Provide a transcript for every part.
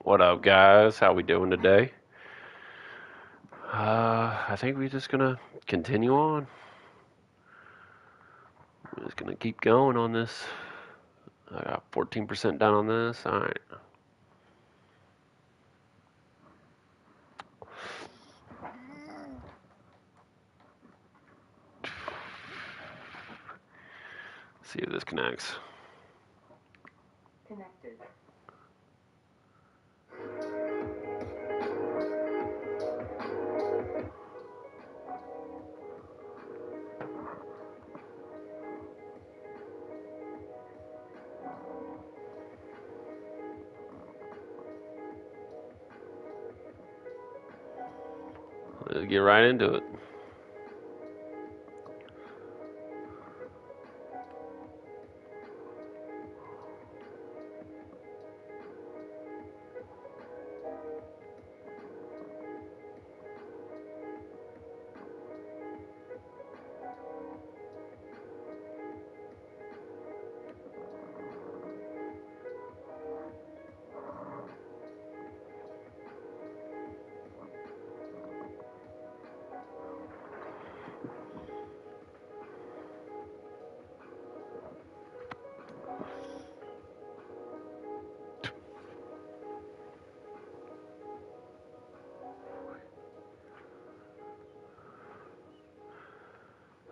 What up, guys? How we doing today? I think we're just gonna continue on. We're just gonna keep going on this. I got 14% down on this. All right. See if this connects. Connected. Let's get right into it.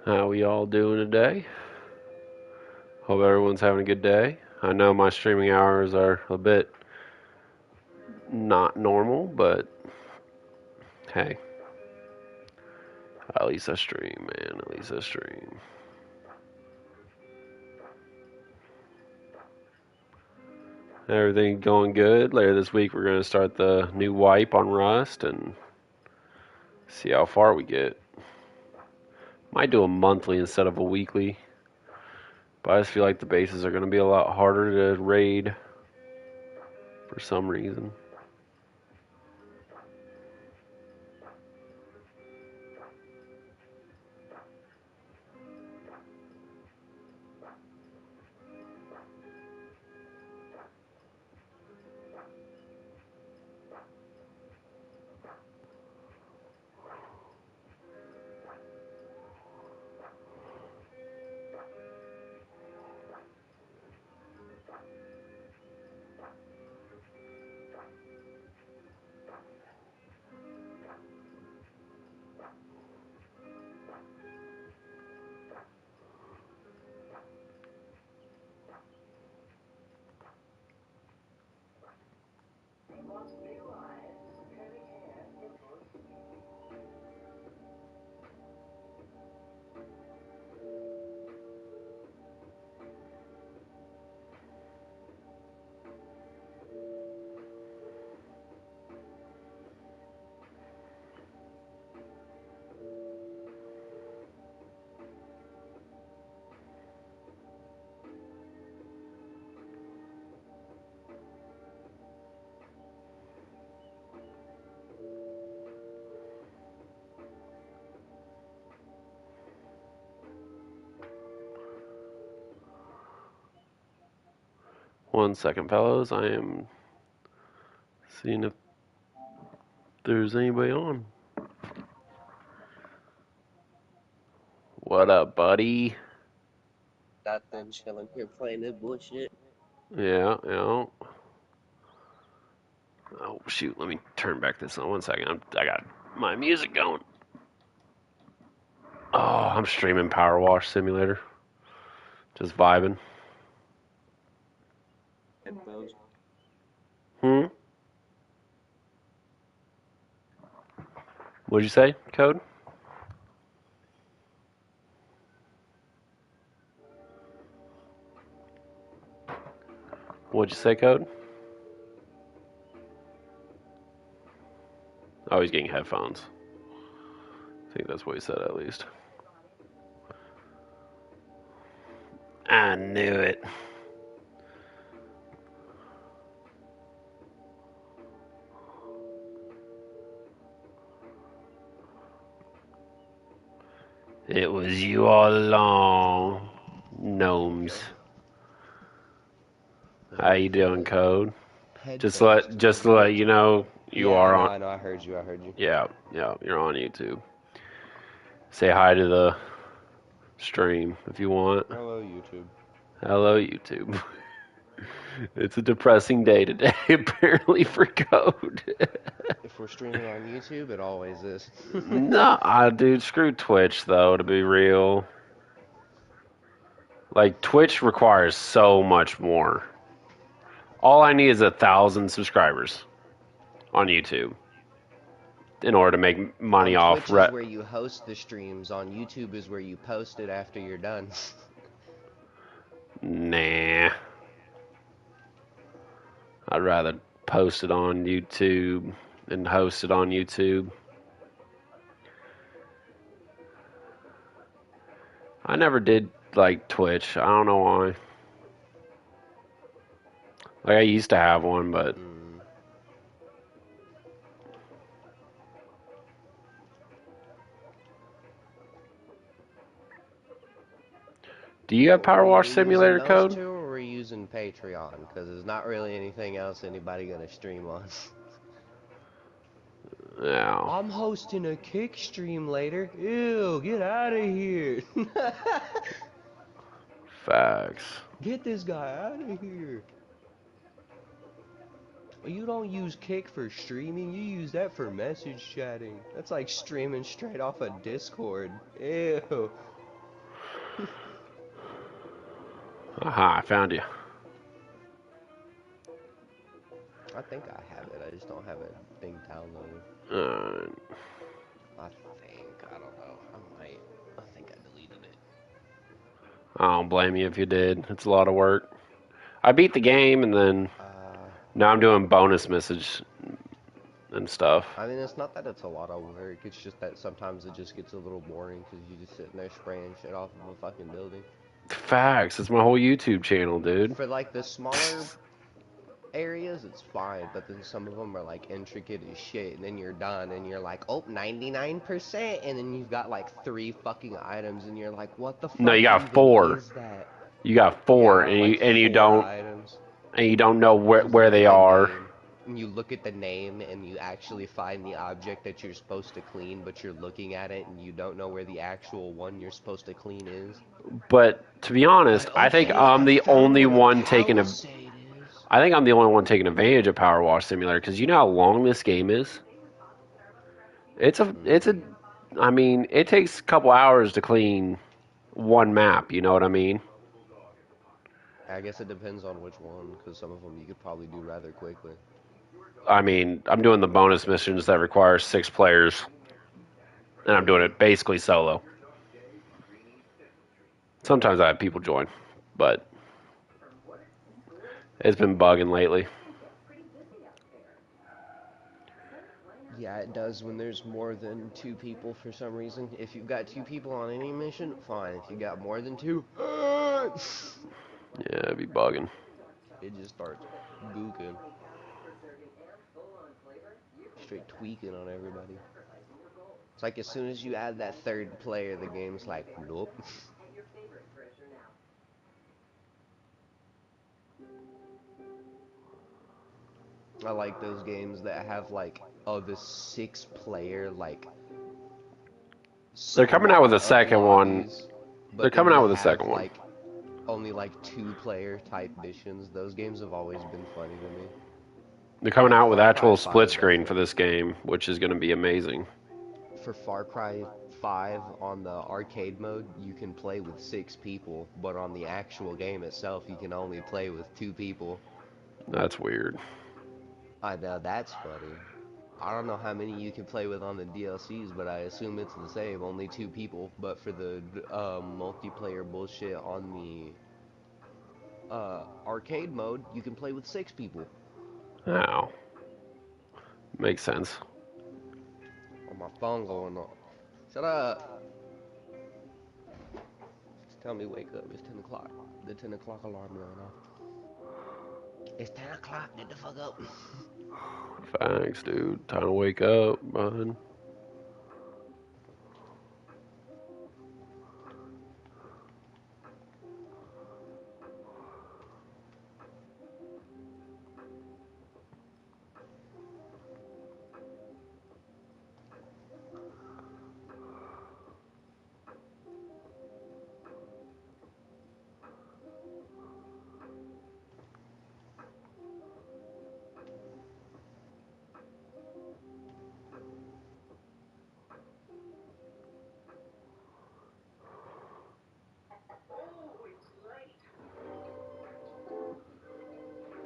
How we all doing today? Hope everyone's having a good day. I know my streaming hours are a bit not normal, but hey, at least I stream, man. At least I stream. Everything going good. Later this week, we're going to start the new wipe on Rust and see how far we get. Might do a monthly instead of a weekly, but I just feel like the bases are going to be a lot harder to raid for some reason. One second, fellows. I am seeing if there's anybody on. What up, buddy? Nothing, chilling here playing this bullshit. Yeah, yeah. Oh shoot, let me turn back this on. One second. I got my music going. Oh, I'm streaming Power Wash Simulator. Just vibing. Headphones. Hmm? What'd you say, Code? What'd you say, Code? Oh, he's getting headphones. I think that's what he said, at least. I knew it. It was you all along, gnomes. How you doing, Code? headphones to just my to let you YouTube. know, you Yeah, I are know, on. I know. I heard you. I heard you. Yeah, yeah, you're on YouTube. Say hi to the stream if you want. Hello, YouTube. Hello, YouTube. It's a depressing day today, apparently, for code. If we're streaming on YouTube, it always is. No, dude, screw Twitch, though, to be real. Like, Twitch requires so much more. All I need is 1,000 subscribers on YouTube in order to make money On off. Twitch is where you host the streams. On YouTube is where you post it after you're done. Nah. I'd rather post it on YouTube and host it on YouTube. I never did like Twitch. I don't know why. Like I used to have one, but Mm. do you have Power Wash We using Simulator those code? two, or we using Patreon? Because there's not really anything else anybody gonna stream on. Yeah. I'm hosting a kick stream later. Ew, get out of here. Facts. Get this guy out of here. You don't use Kick for streaming, you use that for message chatting. That's like streaming straight off of Discord. Ew. Aha, I found you. I think I have it, I just don't have a thing downloaded. Uh, I don't know. I might. I think I deleted it. I don't blame you if you did. It's a lot of work. I beat the game and then now I'm doing bonus message and stuff. I mean, it's not that it's a lot of work, it's just that sometimes it just gets a little boring because you're just sitting there spraying shit off of a fucking building. Facts. It's my whole YouTube channel, dude. For like the smaller areas, it's fine, but then some of them are like intricate as shit, and then you're done, and you're like, oh, 99%, and then you've got like 3 fucking items, and you're like, what the No, you fuck got even four. is that? You got four, Yeah, and like you four don't items. know You where look they at the are. name, and you look at the name, and you actually find the object that you're supposed to clean, but you're looking at it, and you don't know where the actual one you're supposed to clean is. But to be honest, Like, I think okay, I'm I the found only where the one taking a. Palisade is. I think I'm the only one taking advantage of Power Wash Simulator because you know how long this game is. It's a. Mm. I mean, it takes a couple hours to clean one map. You know what I mean? I guess it depends on which one, because some of them you could probably do rather quickly. I mean, I'm doing the bonus missions that require 6 players, and I'm doing Mm. it basically solo. Sometimes I have people join, but it's been bugging lately. Yeah, it does when there's more than 2 people for some reason. If you've got 2 people on any mission, fine. If you got more than two, Yeah, it'd be bugging. it just starts gooking. Straight tweaking on everybody. It's like as soon as you add that third player, the game's like, nope. I like those games that have like, oh, the 6 player, like, They're coming out with split a up second one. lobbies, They're but then coming you out with a have second one. like only like 2 player type missions. Those games have always been funny to me. They're coming Like out with Far Cry actual split 5 does screen for that. this game, which is going to be amazing. For Far Cry 5 on the arcade mode, you can play with 6 people, but on the actual game itself, you can only play with 2 people. That's weird. I know, that's funny. I don't know how many you can play with on the DLCs, but I assume it's the same, only 2 people. But for the multiplayer bullshit on the arcade mode, you can play with 6 people. Oh, makes sense. On my phone going off. Shut up! Just tell me wake up. It's 10 o'clock. The 10 o'clock alarm going off. It's 10 o'clock. Get the fuck up. Thanks, dude. Time to wake up, bud.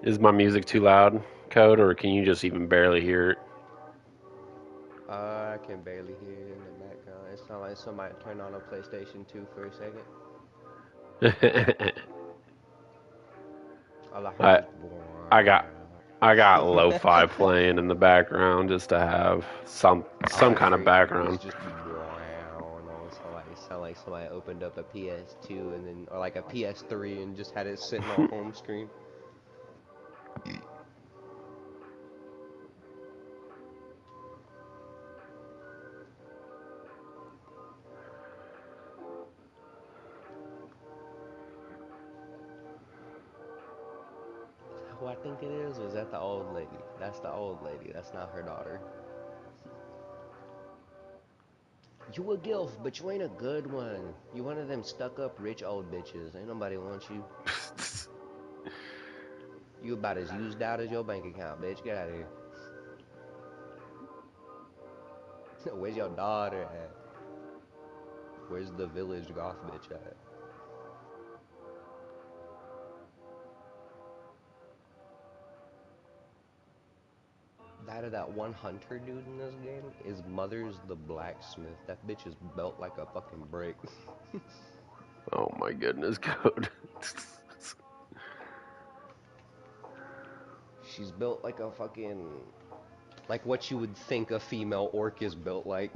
Is my music too loud, Code, or can you just even barely hear I can barely hear it in the background. It sounds like somebody turned on a PlayStation 2 for a second. it? All I heard I was. I got I got lo-fi playing in the background just to have All some I kind of heard was background. just brown. Sound like somebody opened up a PS2 and then, or like a PS3 and just had it sitting on home screen. Who I think it is, or is that the old lady? That's the old lady. That's not her daughter. You a gilf, but you ain't a good one. You one of them stuck up rich old bitches. Ain't nobody wants you. You about as used out as your bank account, bitch. Get out of here. Where's your daughter at? Where's the village goth bitch at? That one hunter dude in this game, his mother's the blacksmith. That bitch is built like a fucking brick. Oh my goodness, Code. She's built like a fucking, like what you would think a female orc is built like.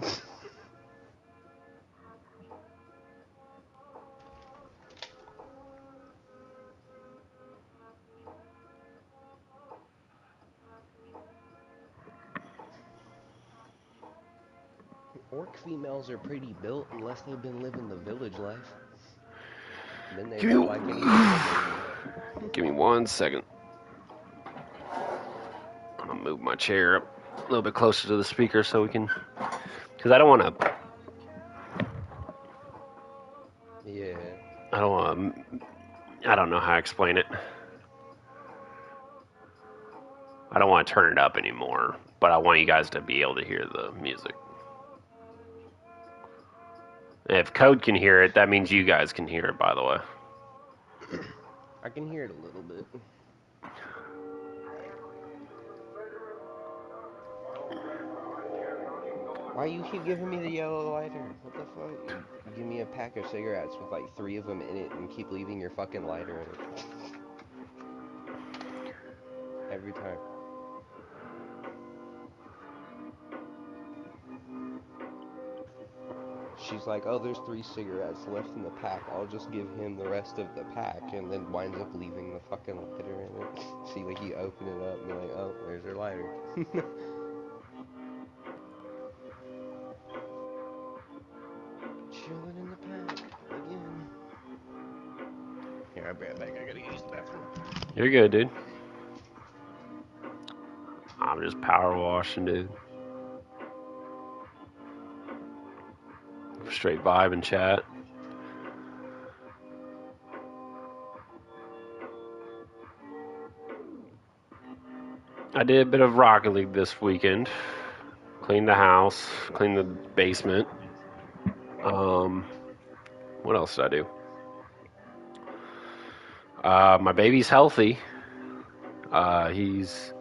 Orc females are pretty built unless they've been living the village life. Then they give built me like any normal lady. give me 1 second. I'm gonna move my chair up a little bit closer to the speaker so we can, because Yeah. I don't want to, I don't know how to explain it. I don't want to turn it up anymore, but I want you guys to be able to hear the music. If Code can hear it, that means you guys can hear it, by the way. I can hear it a little bit. Why you keep giving me the yellow lighter? What the fuck? You give me a pack of cigarettes with like 3 of them in it and keep leaving your fucking lighter in it. Every time. She's like, oh, there's 3 cigarettes left in the pack. I'll just give him the rest of the pack, and then winds up leaving the fucking lighter in it. See, like, you open it up and be like, oh, there's her lighter. Chilling in the pack again. Here, I'll be right back. I gotta use the bathroom. You're good, dude. I'm just power washing, dude. Straight vibe and chat. I did a bit of Rocket League this weekend. Cleaned the house, cleaned the basement. Um, what else did I do? My baby's healthy. He's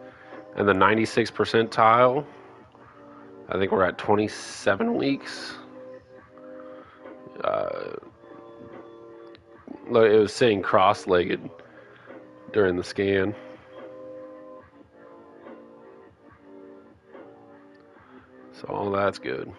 in the 96th percentile. I think we're at 27 weeks. Uh, it was sitting cross-legged during the scan, so all that's good.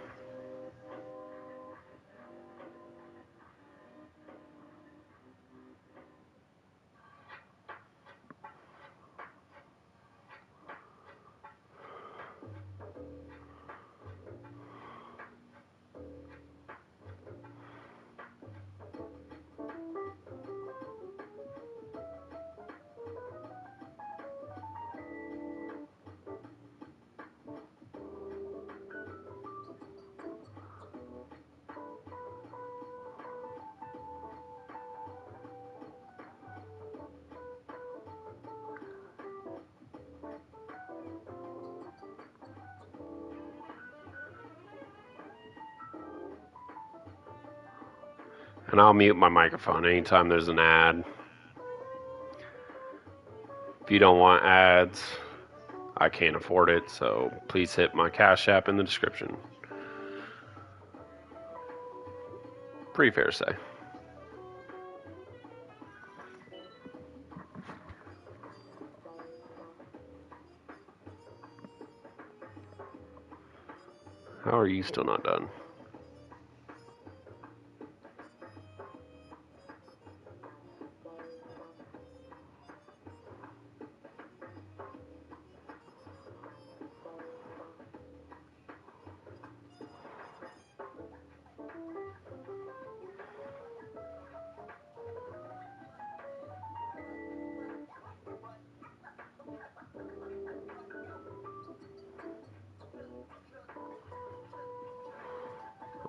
And I'll mute my microphone anytime there's an ad. If you don't want ads, I can't afford it, so please hit my Cash App in the description. Pretty fair to say. How are you still not done?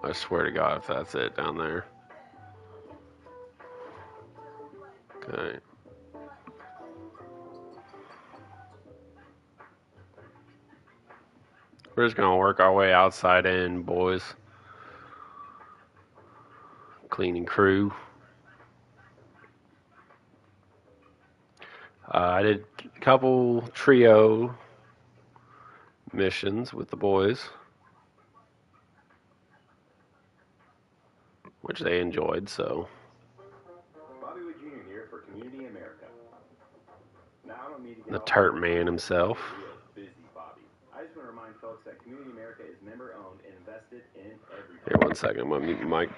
I swear to God, if that's it down there. Okay. We're just gonna work our way outside in, boys. Cleaning crew. I did a couple trio missions with the boys, which they enjoyed, so. The Turt Man himself. Here, one second, I'm gonna mute the mic.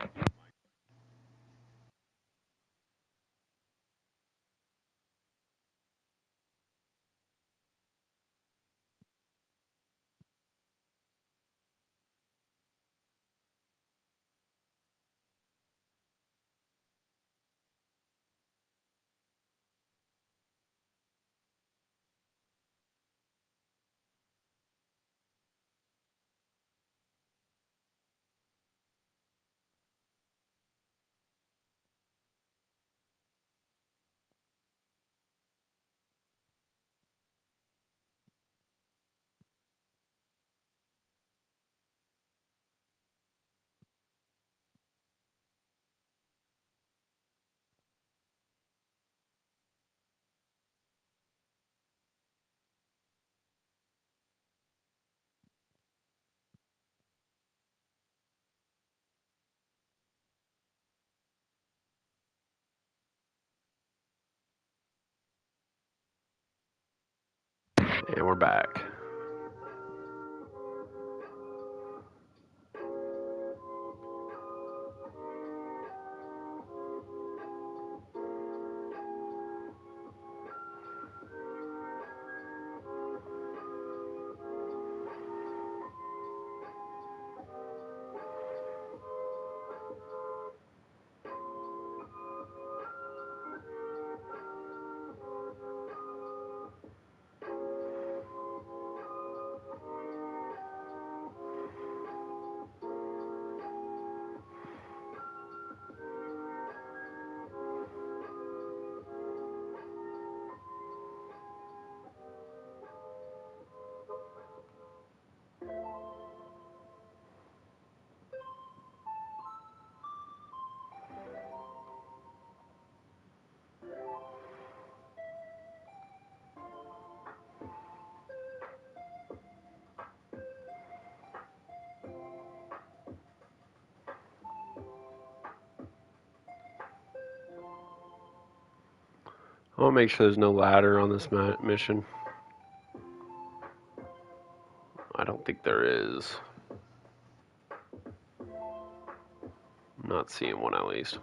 And we're back. I want to make sure there's no ladder on this mission. I don't think there is. I'm not seeing one at least.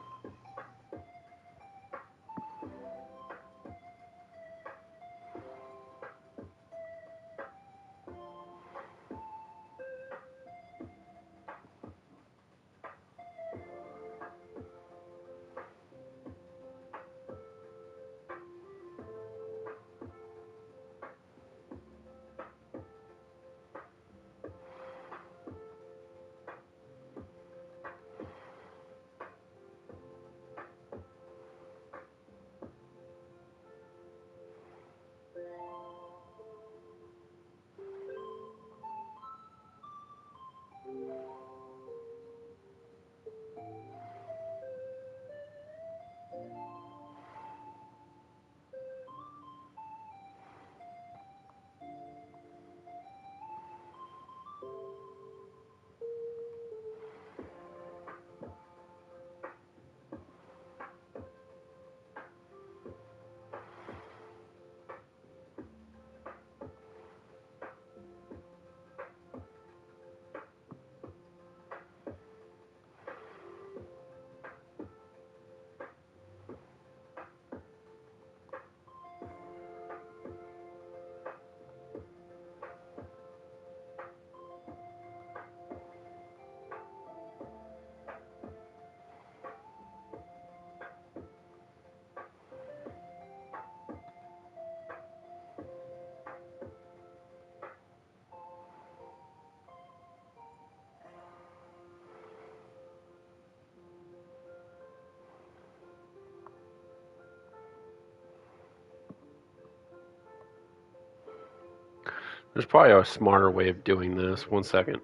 There's probably a smarter way of doing this. One second.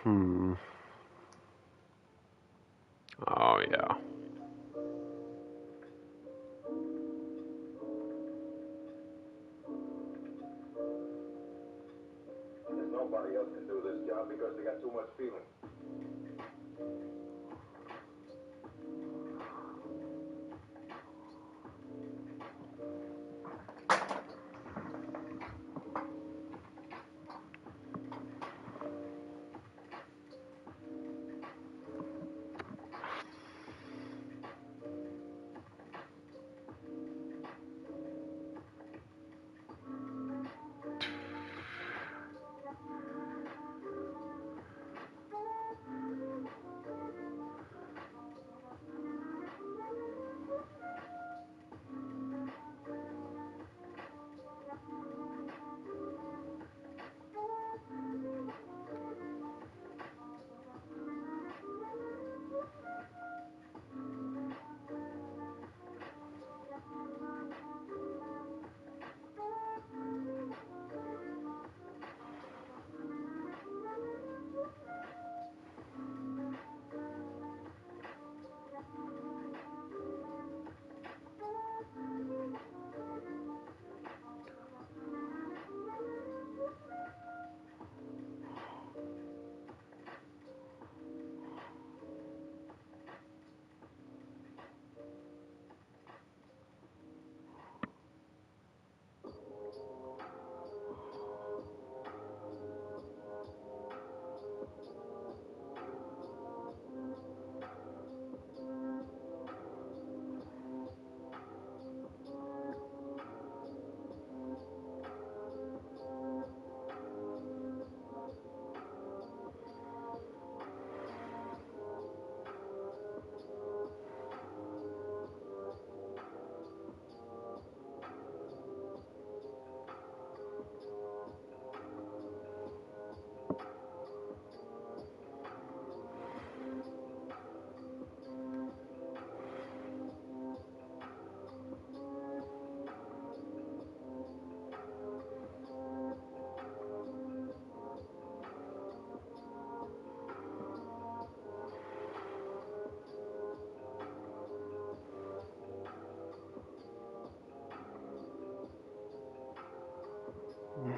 Hmm. Oh yeah.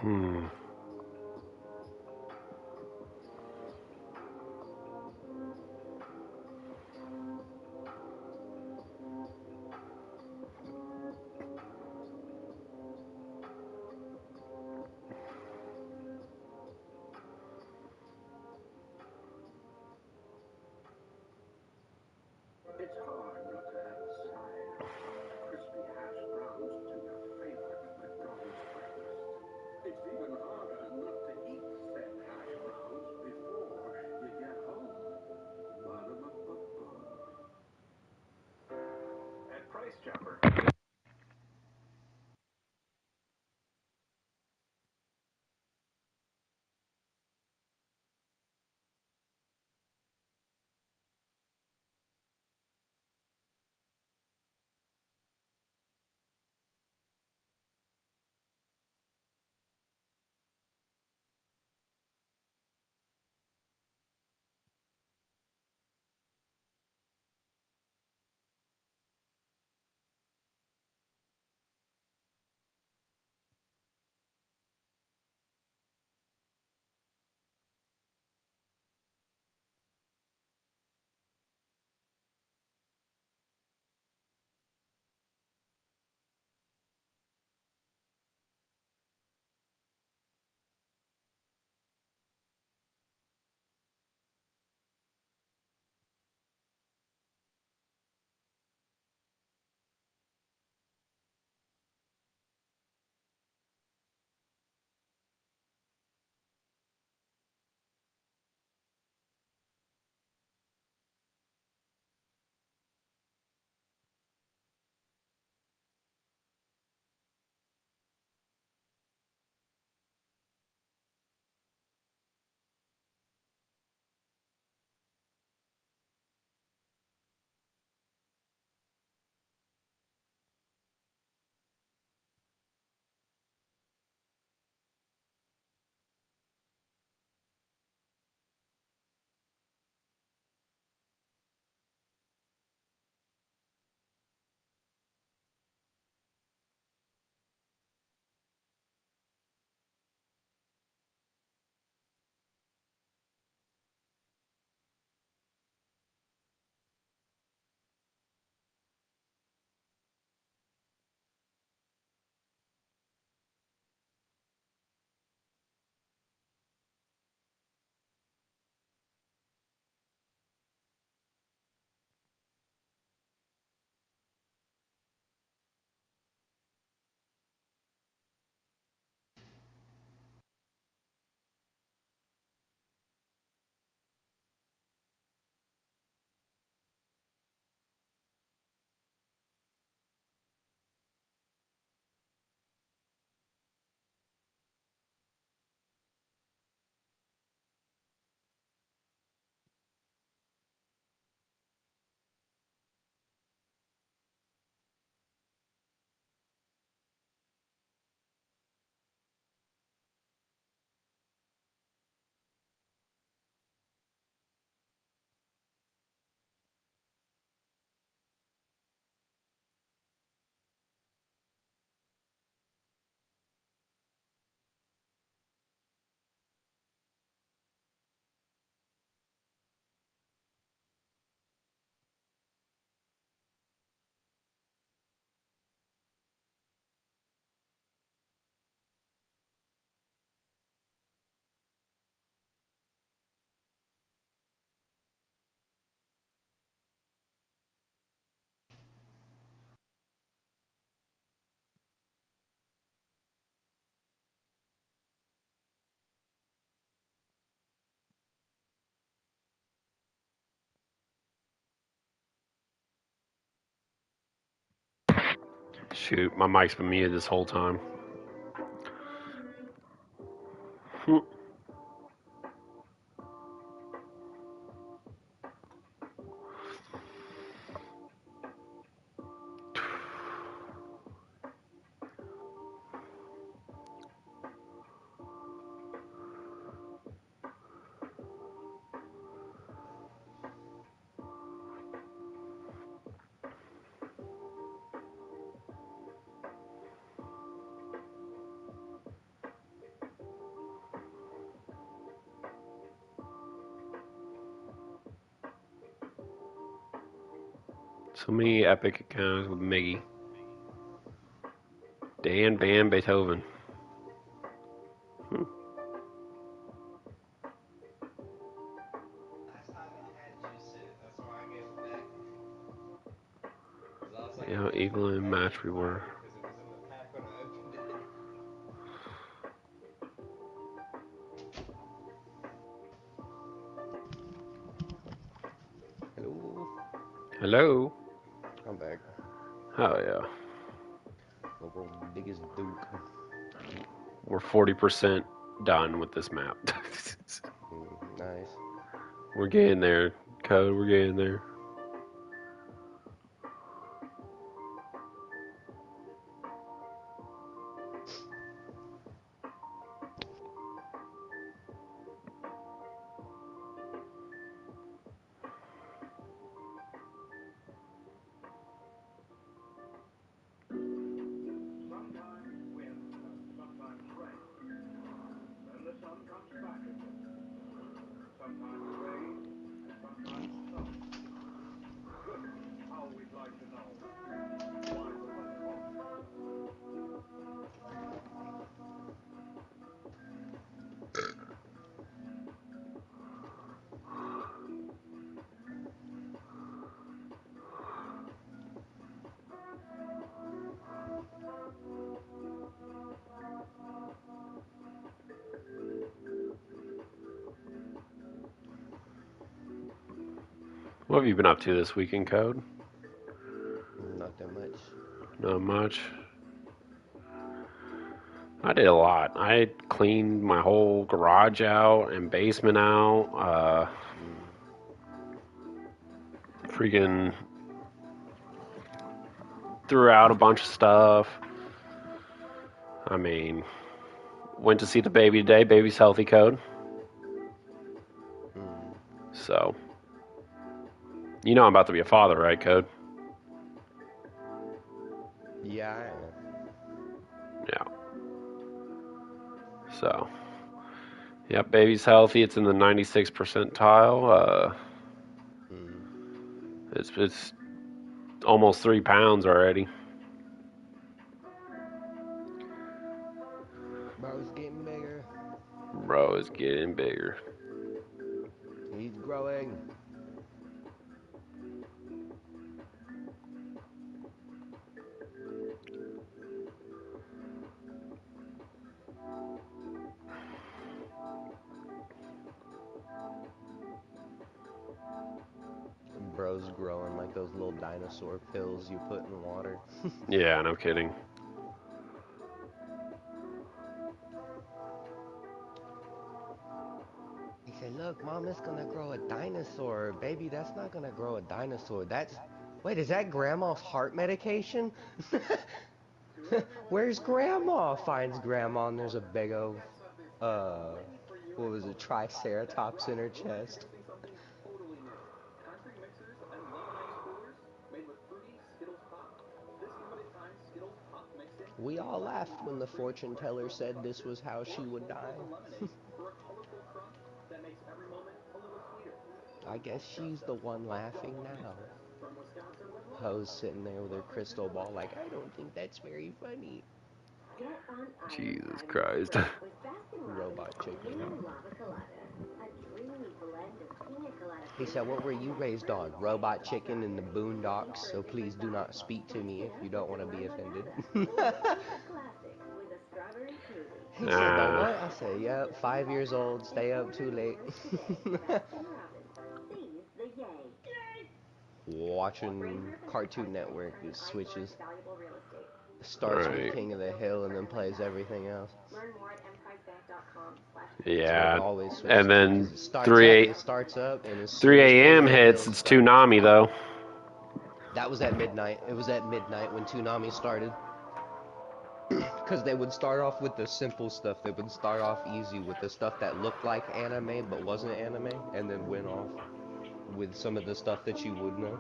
Hmm. Shoot, my mic's been muted this whole time. So many epic accounts with Miggy. Dan Van Beethoven. Hmm. Last time it had juice in it. That's why I gave it back. Because I was like, Yeah, it how tastes equal pretty in heavy match and we were. fiery because it was in the pack when I opened it. Hello. Hello. I'm back. Oh yeah. The world's biggest duke. We're 40% done with this map. Nice. We're getting there, Code. We're getting there. What have you been up to this weekend, Code? Not that much. Not much. I did a lot. I cleaned my whole garage out and basement out. Mm. Freaking threw out a bunch of stuff. I mean, went to see the baby today. Baby's healthy, Code. Mm. So, you know I'm about to be a father, right, Code? Yeah, I am. Yeah. So, yep, baby's healthy. It's in the 96th percentile. Mm. It's almost 3 pounds already. Bro's getting bigger. Bro is getting bigger. He's growing. Bro's growing like those little dinosaur pills you put in water. Yeah, no kidding. He said, "Look, Mom, it's gonna grow a dinosaur. Baby, that's not gonna grow a dinosaur. That's Wait, is that Grandma's heart medication?" Where's Grandma? Finds Grandma and there's a big old, uh, what was it, Triceratops in her chest. We all laughed when the fortune teller said this was how she would die. I guess she's the one laughing now. Poe's sitting there with her crystal ball like, I don't think that's very funny. Jesus Christ. Robot chicken. He said, what were you raised on? Robot chicken in the boondocks, so please do not speak to me if you don't want to be offended. He said, the Ah, what? I said, yep, 5 years old, stay up too late. Watching Cartoon Network, it switches. Starts with Right. King of the Hill and then plays everything else. That's what it Yeah. always And switches to because then it starts 3 up. 8 It starts up, and as soon as 3 King a.m. of the hits, Hill it's starts, Toonami though. that was at midnight. It was at midnight when Toonami started. Because they would start off with the simple stuff. They would start off easy with the stuff that looked like anime but wasn't anime, and then went off with some of the stuff that you would know.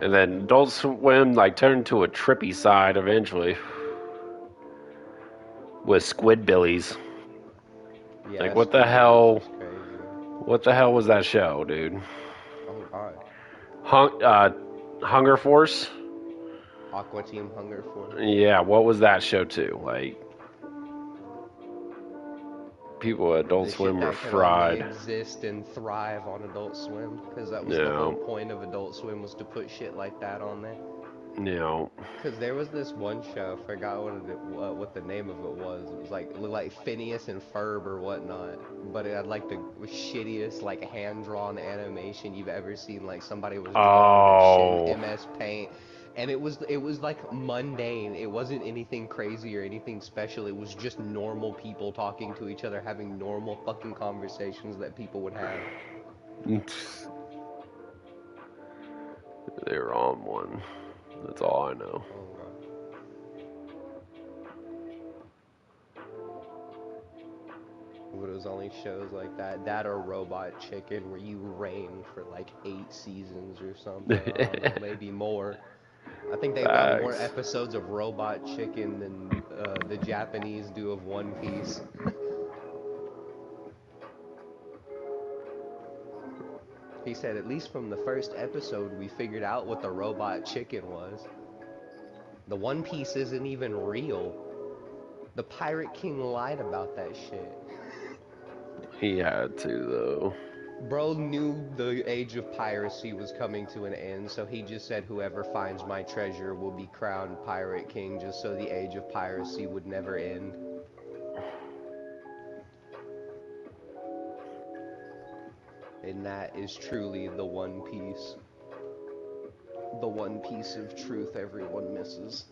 And then Adult Swim like turned to a trippy side eventually with Squidbillies. Like Yeah, Squidbillies was crazy. what the hell was that show, dude? Oh god. Hung, Hunger Force? Aqua Team Hunger Force. Yeah, what was that show too? Like people at Adult The shit Swim were that can only fried. exist and thrive on Adult Swim, because that was the whole No, point of Adult Swim, was to put shit like that on there. no. Because there was this one show, I forgot what the name of it was. It was like, it looked like Phineas and Ferb or whatnot, but it had like the shittiest like hand drawn animation you've ever seen. Like somebody was drawing that shit in Oh, MS Paint, and it was like mundane. It wasn't anything crazy or anything special. It was just normal people talking to each other, having normal fucking conversations that people would have. they were on one. That's all I know. Oh god. But it was only shows like that or Robot Chicken where you reign for like 8 seasons or something. I don't know, maybe more. I think they've got more Facts. episodes of Robot Chicken than the Japanese do of One Piece. He said at least from the first episode we figured out what the Robot Chicken was. The One Piece isn't even real. The Pirate King lied about that shit. He had to though. Bro knew the age of piracy was coming to an end, so he just said whoever finds my treasure will be crowned Pirate King, just so the age of piracy would never end. And that is truly the One Piece. The one piece of truth everyone misses.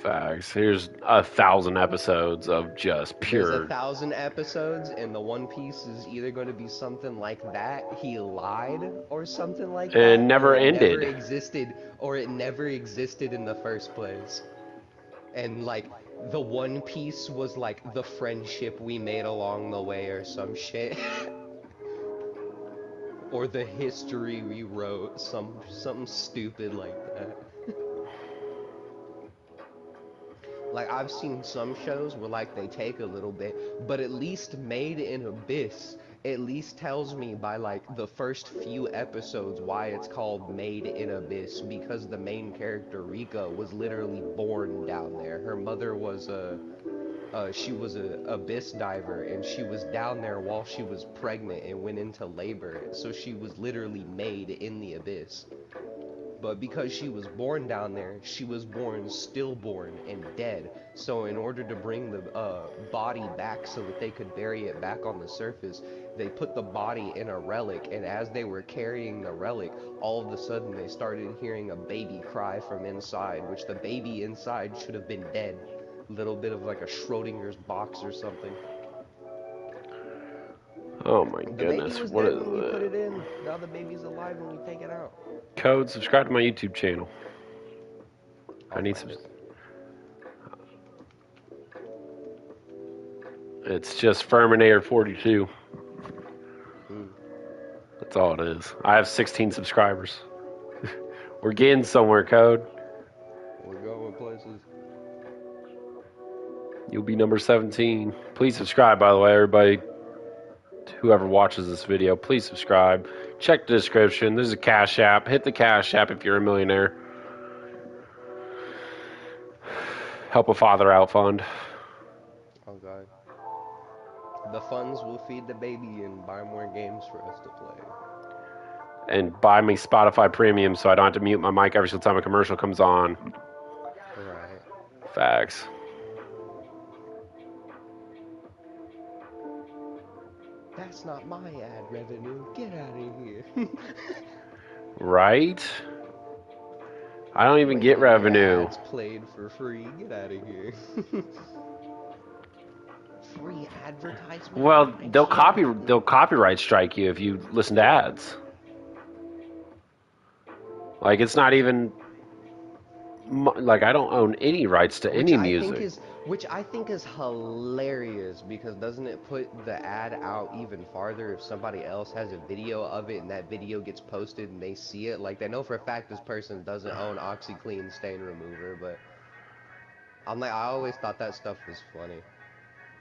Facts. Here's 1,000 episodes of just There's a pure. 1,000 episodes, and the One Piece is either going to be something like that, he lied, or something like And that, never ended. or it never existed in the first place. And like the One Piece was like the friendship we made along the way or some shit. Or the history we wrote, something stupid like that. Like I've seen some shows where like they take a little bit, but at least Made in Abyss at least tells me by like the first few episodes why it's called Made in Abyss, because the main character Rika was literally born down there. Her mother was a abyss diver, and she was down there while she was pregnant and went into labor, so she was literally made in the abyss. But because she was born down there, she was born stillborn and dead. So in order to bring the body back so that they could bury it back on the surface, they put the body in a relic, and as they were carrying the relic, all of a sudden they started hearing a baby cry from inside, which the baby inside should have been dead. Little bit of like a Schrodinger's box or something. Oh my The baby goodness, was what dead is when we put it? it in. Now the baby's alive when we take it out. Code, subscribe to my YouTube channel. I I'll need some. find it. It's just Ferminator 42. Mm, That's all it is. I have 16 subscribers. We're getting somewhere, Code. we're going places. You'll be number 17. Please subscribe, by the way, everybody. Whoever watches this video, please subscribe. Check the description. There's a Cash App. Hit the Cash App if you're a millionaire. Help a father out fund. Oh god. The funds will feed the baby and buy more games for us to play. And buy me Spotify Premium so I don't have to mute my mic every single time a commercial comes on. Right. Facts. That's not my ad revenue. Get out of here. Right? I don't even get Letting your revenue. ads played for free. Get out of here. Free advertisement? Well, I can't even. they'll copyright strike you if you listen to ads. Like it's not even like I don't own any rights to Which any I think music. is which I think is hilarious because doesn't it put the ad out even farther if somebody else has a video of it and that video gets posted and they see it? Like they know for a fact this person doesn't own OxyClean stain remover, but I'm like I always thought that stuff was funny.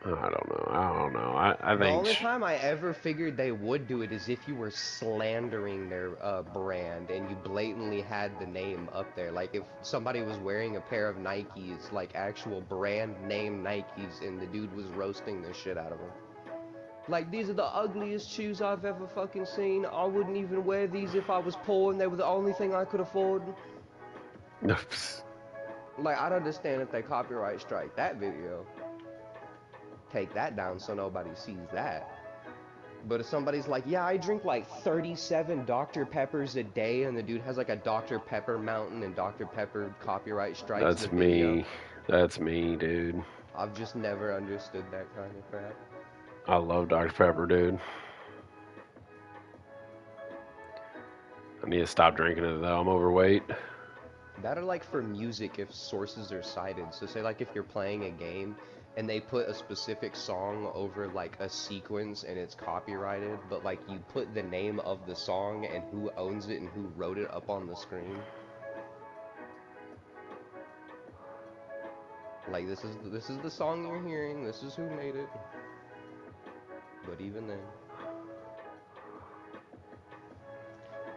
I don't know. I don't know. I The think only time I ever figured they would do it is if you were slandering their brand and you blatantly had the name up there. Like if somebody was wearing a pair of Nikes, like actual brand name Nikes, and the dude was roasting the shit out of them. Like, these are the ugliest shoes I've ever fucking seen. I wouldn't even wear these if I was poor and they were the only thing I could afford. Like, I don't understand if they copyright strike that video. Take that down so nobody sees that. But if somebody's like, yeah, I drink like 37 Dr. Peppers a day, and the dude has like a Dr. Pepper mountain and Dr. Pepper copyright strikes the that's video, me. That's me, dude. I've just never understood that kind of crap. I love Dr. Pepper, dude. I need to stop drinking it though. I'm overweight. That are like for music if sources are cited. So say like if you're playing a game and they put a specific song over like a sequence and it's copyrighted, but like you put the name of the song and who owns it and who wrote it up on the screen. Like this is the song you're hearing, this is who made it. But even then,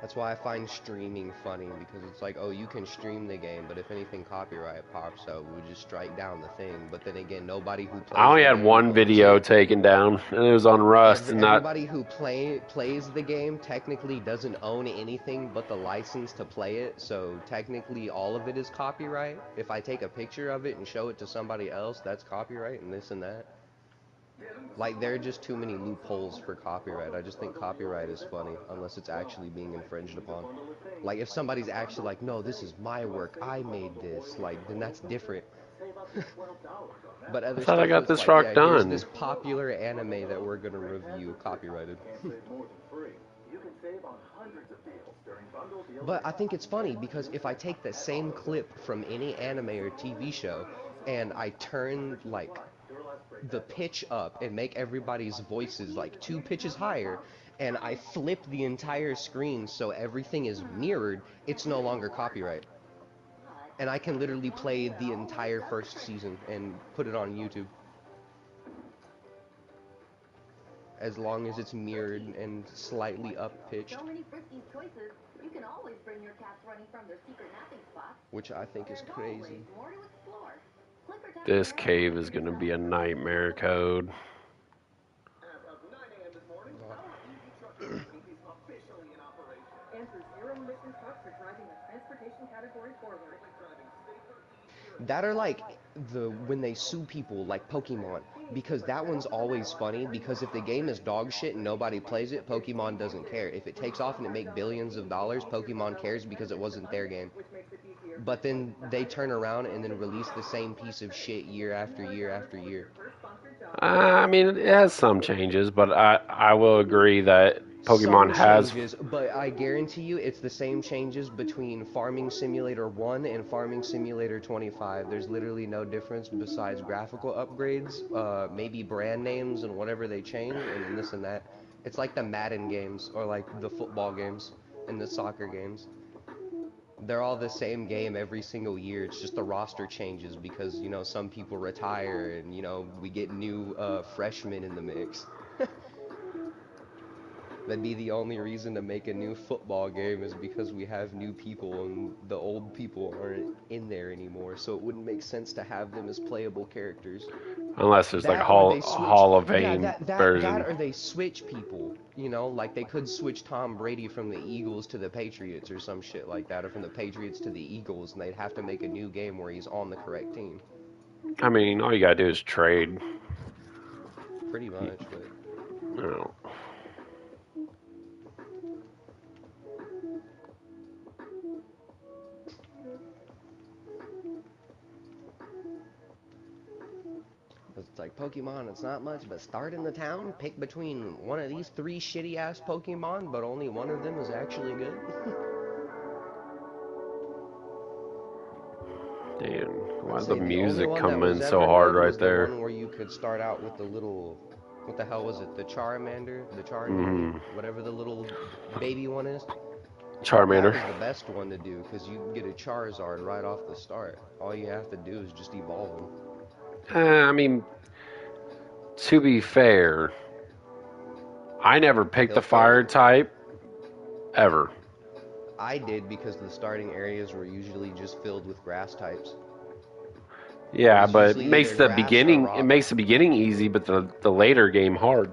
that's why I find streaming funny because it's like, oh, you can stream the game, but if anything copyright pops up, we just strike down the thing. But then again, nobody who I plays only the had game one owns video it. taken down, and it was on Rust, and not. Everybody who plays the game technically doesn't own anything but the license to play it. So technically, all of it is copyright. If I take a picture of it and show it to somebody else, that's copyright and this and that. Like, there are just too many loopholes for copyright. I just think copyright is funny, unless it's actually being infringed upon. Like, if somebody's actually like, no, this is my work, I made this, like, then that's different. But I other thought I stuff got that's this like, rock yeah, here's done. this popular anime that we're gonna review, copyrighted. But I think it's funny because if I take the same clip from any anime or TV show and I turn, like, the pitch up and make everybody's voices like 2 pitches higher and I flip the entire screen so everything is mirrored, it's no longer copyright. And I can literally play the entire first season and put it on YouTube as long as it's mirrored and slightly up pitched, which I think is crazy. This cave is gonna be a nightmare, Code. That are like the when they sue people like Pokemon because that one's always funny because if the game is dog shit and nobody plays it, Pokemon doesn't care. If it takes off and it makes billions of dollars, Pokemon cares because it wasn't their game. But then they turn around and then release the same piece of shit year after year after year. I mean, it has some changes, but I will agree that Some Pokemon has. changes, but I guarantee you it's the same changes between Farming Simulator 1 and Farming Simulator 25. There's literally no difference besides graphical upgrades, maybe brand names and whatever they change, and then this and that. It's like the Madden games or like the football games and the soccer games. They're all the same game every single year. It's just the roster changes because, you know, some people retire and, you know, we get new freshmen in the mix. That'd be the only reason to make a new football game is because we have new people and the old people aren't in there anymore. So it wouldn't make sense to have them as playable characters. Unless there's like a That or they switch, Hall of yeah, Fame that version. or they switch people. You know, like they could switch Tom Brady from the Eagles to the Patriots or some shit like that, or from the Patriots to the Eagles, and they'd have to make a new game where he's on the correct team. I mean, all you gotta do is trade. Pretty You, much, but you know. like, Pokemon, it's not much, but start in the town, pick between one of these three shitty ass Pokemon, but only one of them is actually good. Damn, I'd why the say the only music one that come was in so ever hard good right was the there? one where you could start out with the little, what the hell was it? The Charmander, the Charmeleon, Mm-hmm. whatever the little baby one is. That Charmander. was the best one to do because you can get a Charizard right off the start. All you have to do is just evolve him. I mean, to be fair, I never picked He'll the throw. fire type ever. I did because the starting areas were usually just filled with grass types. It Yeah, was but usually either grass or it rock. makes the beginning easy, but the later game hard.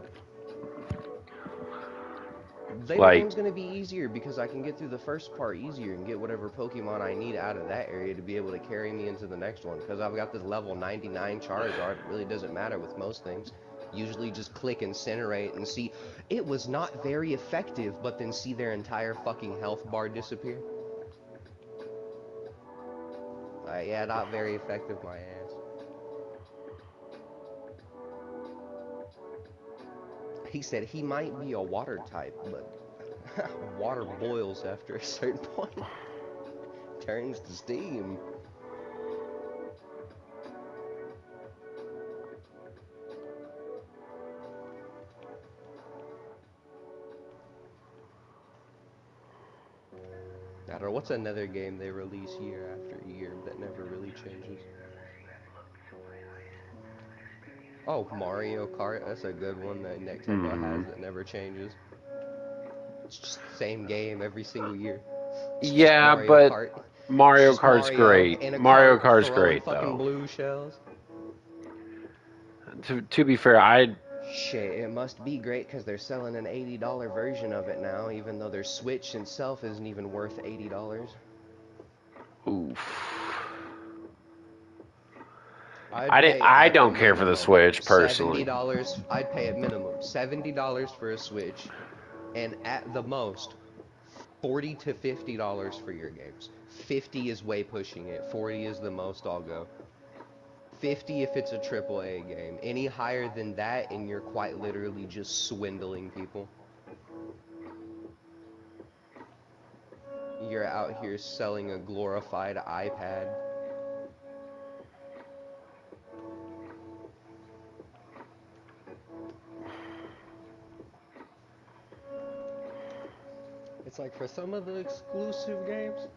Later Like, game's gonna be easier because I can get through the first part easier and get whatever Pokemon I need out of that area to be able to carry me into the next one. Because I've got this level 99 Charizard, it really doesn't matter with most things. Usually just click Incinerate and see it was not very effective, but then see their entire fucking health bar disappear. Yeah, not very effective, my ass. He said he might be a water type, but water boils after a certain point. Turns to steam. I don't know, what's another game they release year after year that never really changes? Oh, Mario Kart, that's a good one that Nintendo hmm. has that never changes. It's just the same game every single year. It's just Yeah, Mario but Kart. It's Mario just Kart's Mario great. in a Mario cart Kart's throwing great fucking though. blue shells. To be fair, I Shit, it must be great because they're selling an $80 version of it now, even though their Switch itself isn't even worth $80. oof. I'd pay I at the don't care for the minimum Switch personally. $70. I'd pay at minimum $70 for a Switch, and at the most $40 to $50 for your games. 50 is way pushing it. 40 is the most I'll go. 50 if it's a AAA game. Any higher than that, and you're quite literally just swindling people. You're out here selling a glorified iPad. It's like for some of the exclusive games,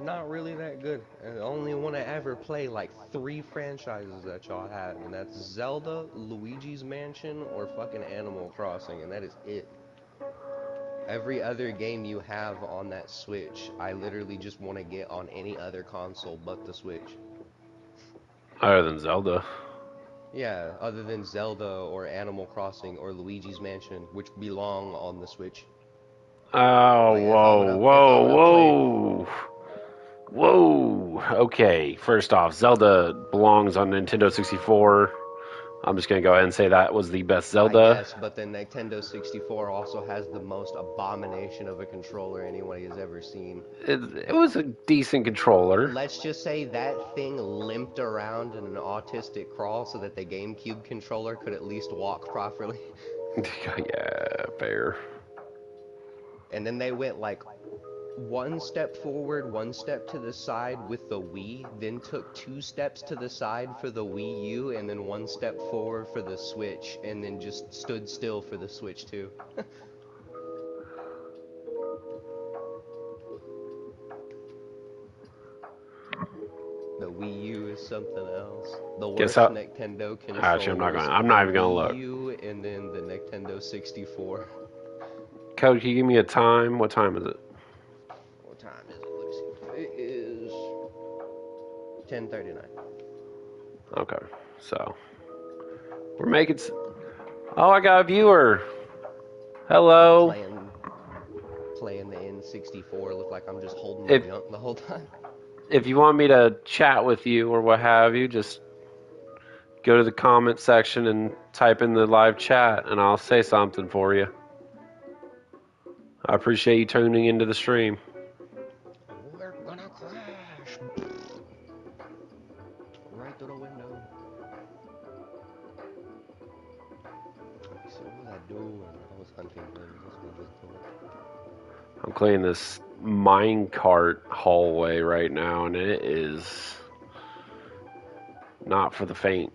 not really that good. I only want to ever play like three franchises that y'all have, and that's Zelda, Luigi's Mansion, or fucking Animal Crossing, and that is it. Every other game you have on that Switch, I literally just want to get on any other console but the Switch. Other than Zelda. Yeah, other than Zelda or Animal Crossing or Luigi's Mansion, which belong on the Switch. Oh, Like whoa, if I'm gonna play, whoa, whoa, whoa. Okay, first off, Zelda belongs on Nintendo 64. I'm just gonna go ahead and say that was the best I Zelda. guess, but then Nintendo 64 also has the most abomination of a controller anyone has ever seen. It was a decent controller. Let's just say that thing limped around in an autistic crawl so that the GameCube controller could at least walk properly. Yeah, fair. And then they went like one step forward, one step to the side with the Wii, then took two steps to the side for the Wii U, and then one step forward for the Switch, and then just stood still for the Switch too. The Wii U is something else. The Guess worst how? Nintendo Actually, controllers, I'm the not even gonna Wii look. U, and then the Nintendo 64. Code, can you give me a time? What time is it? What time is it? Let me see. It is 10:39. Okay, so we're making. Oh, I got a viewer. Hello. Playing the N64. Look like I'm just holding my If junk the whole time. if you want me to chat with you or what have you, just go to the comment section and type in the live chat, and I'll say something for you. I appreciate you tuning into the stream. We're gonna crash right through the window. What was I doing? I was hunting things. That's what I was doing. I'm cleaning this mine cart hallway right now, and it is not for the faint.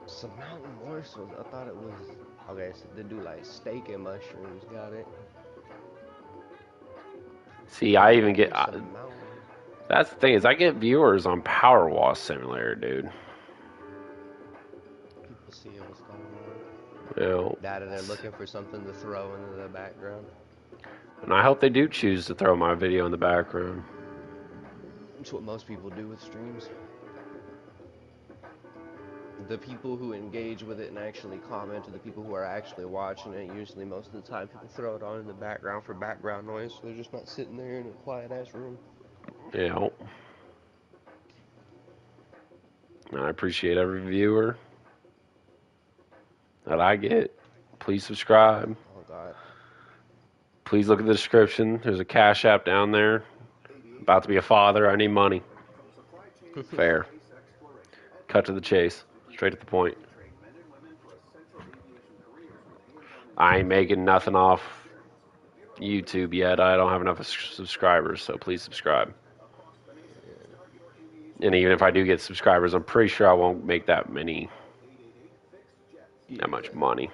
Some mountain morsels. I thought it was okay. So they do like steak and mushrooms. Got it. See, But I they even got get. me some mountain. That's the thing is, I get viewers on Power Wash Simulator, dude. People seeing what's going on. You know, Data, they're looking for something to throw into the background. and I hope they do choose to throw my video in the background. That's what most people do with streams. The people who engage with it and actually comment are the people who are actually watching it. Usually, most of the time, people throw it on in the background for background noise, so they're just not sitting there in a quiet ass room. You know, and I appreciate every viewer that I get. Please subscribe. Oh God. Please look at the description. There's a Cash App down there. About to be a father. I need money. Fair. Cut to the chase. Straight to the point. I ain't making nothing off YouTube yet. I don't have enough subscribers, so please subscribe. And even if I do get subscribers, I'm pretty sure I won't make that Yeah. that much money.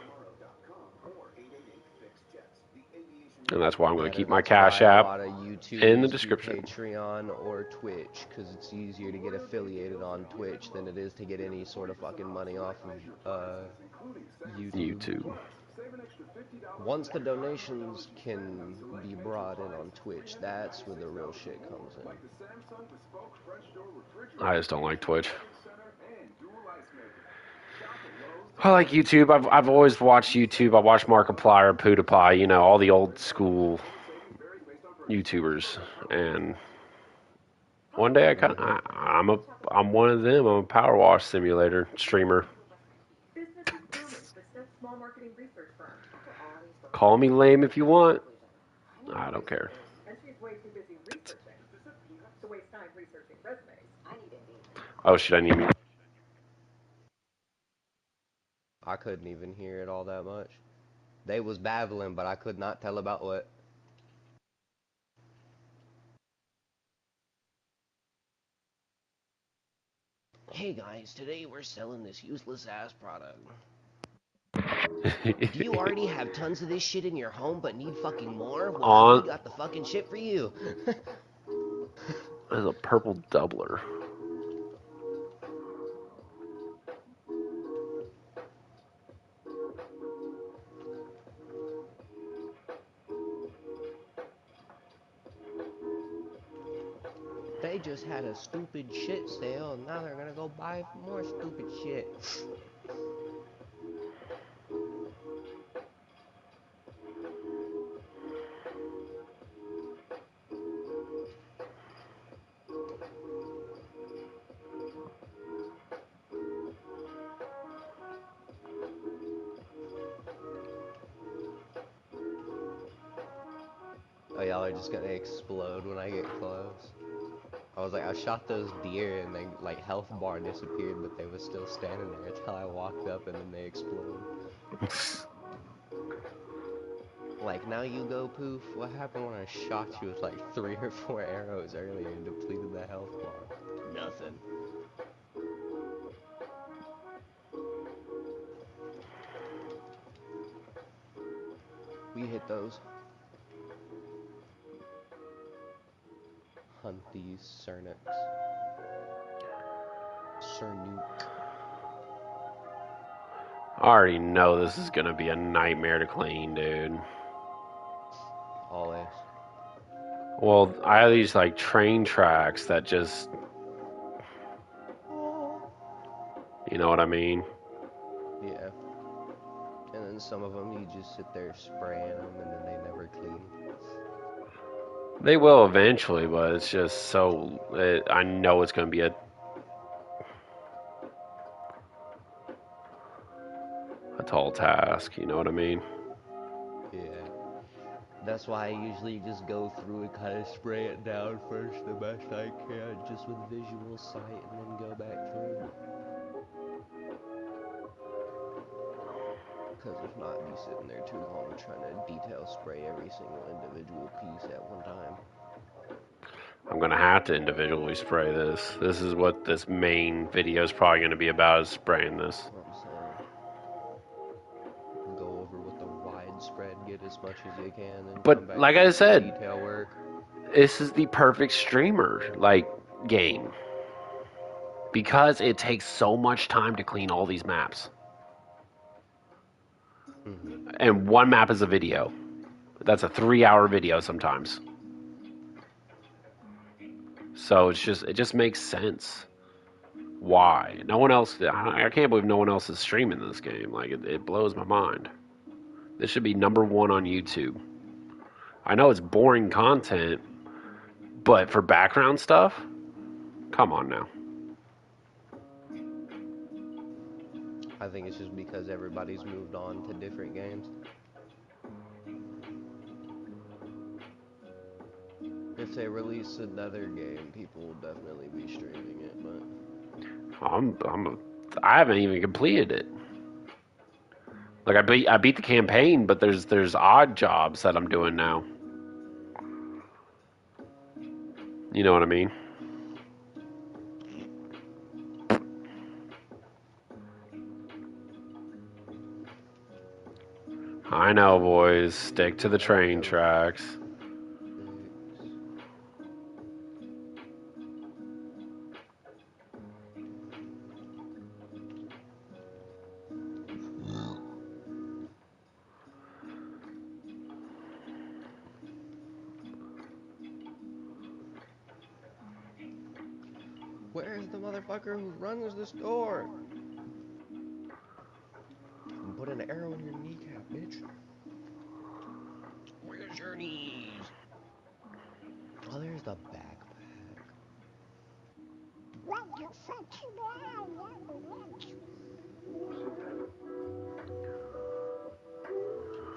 And that's why I'm going to That, keep my that's why Cash a App lot of in the YouTubers do description. Patreon or Twitch, because it's easier to get affiliated on Twitch than it is to get any sort of fucking money off of YouTube. YouTube. Once the donations can be brought in on Twitch, that's where the real shit comes in. I just don't like Twitch. I like YouTube. I've always watched YouTube. I watch Markiplier, PewDiePie, you know, all the old school YouTubers. And one day Mm-hmm. I'm one of them. I'm a Power Wash Simulator streamer. Call me lame if you want. I don't care. Oh shit! I need me. I couldn't even hear it all that much. They was babbling, but I could not tell about what. Hey guys, today we're selling this useless ass product. Do you already have tons of this shit in your home but need fucking more? Well, we On got the fucking shit for you. is a purple doubler. They just had a stupid shit sale and now they're gonna go buy more stupid shit. Oh, y'all are just gonna explode when I get close. I was like, I shot those deer and they, like, health bar disappeared, but they was still standing there until I walked up and then they explode. Like, now you go, Poof. What happened when I shot you with, like, 3 or 4 arrows earlier and depleted the health bar? Nothing. We hit those. Hunt these Cernuks. Cernuk. I already know this is gonna be a nightmare to clean, dude. Always. Well, I have these like train tracks that just, you know what I mean? Yeah. And then some of them you just sit there spraying them and then they never clean. They will eventually, but it's just so. I know it's gonna be a tall task. You know what I mean? Yeah. That's why I usually just go through and kind of spray it down first the best I can, just with visual sight, and then go back through. Because if not, I'd be sitting there too long trying to detail spray every single individual piece at one time. I'm gonna have to individually spray this. This is what this main video is probably gonna be about, is spraying this. What I'm saying. Go over with the widespread, get as much as you can, then come But back like through I with the said, detail work. this is the perfect streamer game because it takes so much time to clean all these maps. Hmm. And one map is a video. That's a 3-hour video sometimes. So it just makes sense. Why? No one else. I can't believe no one else is streaming this game. Like it blows my mind. This should be #1 on YouTube. I know it's boring content, but for background stuff, come on now. I think it's just because everybody's moved on to different games. If they release another game, people will definitely be streaming it, but I haven't even completed it. Like I beat the campaign, but there's odd jobs that I'm doing now. You know what I mean? I know, boys. Stick to the gotta train go tracks. fix. Where's the motherfucker who runs the store? I'm putting an arrow in your kneecap, bitch. Where's your knees? Oh, there's the backpack. What the fuck you want?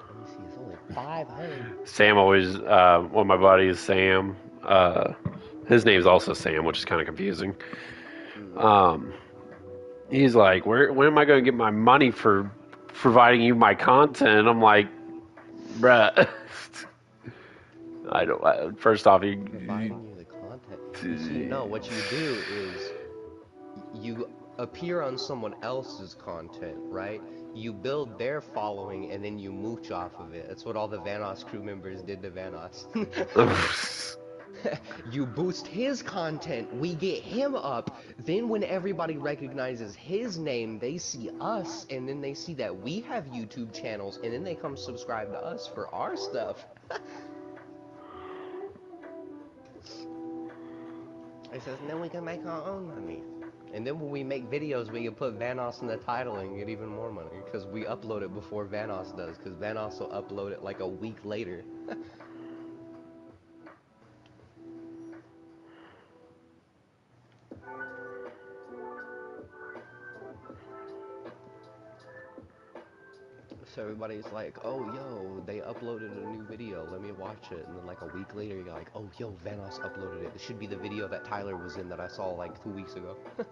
Let me see, it's only 500. Sam always, one of my buddies, Sam. His name's also Sam, which is kind of confusing. Mm. Um, he's like, when am I going to get my money for providing you my content? I'm like, bruh. I don't. First off, Providing you the content. You see, no, what you do is you appear on someone else's content, right? You build their following and then you mooch off of it. That's what all the Vanoss crew members did to Vanoss. You boost his content, we get him up, then when everybody recognizes his name, they see us, and then they see that we have YouTube channels, and then they come subscribe to us for our stuff. It says, and then we can make our own money. And then when we make videos, we can put Vanoss in the title and get even more money. Because we upload it before Vanoss does. Because Vanoss will upload it like a week later. So everybody's like, oh, yo, they uploaded a new video. Let me watch it. And then like a week later, you're like, oh, yo, Vanoss uploaded it. This should be the video that Tyler was in that I saw like 2 weeks ago. Let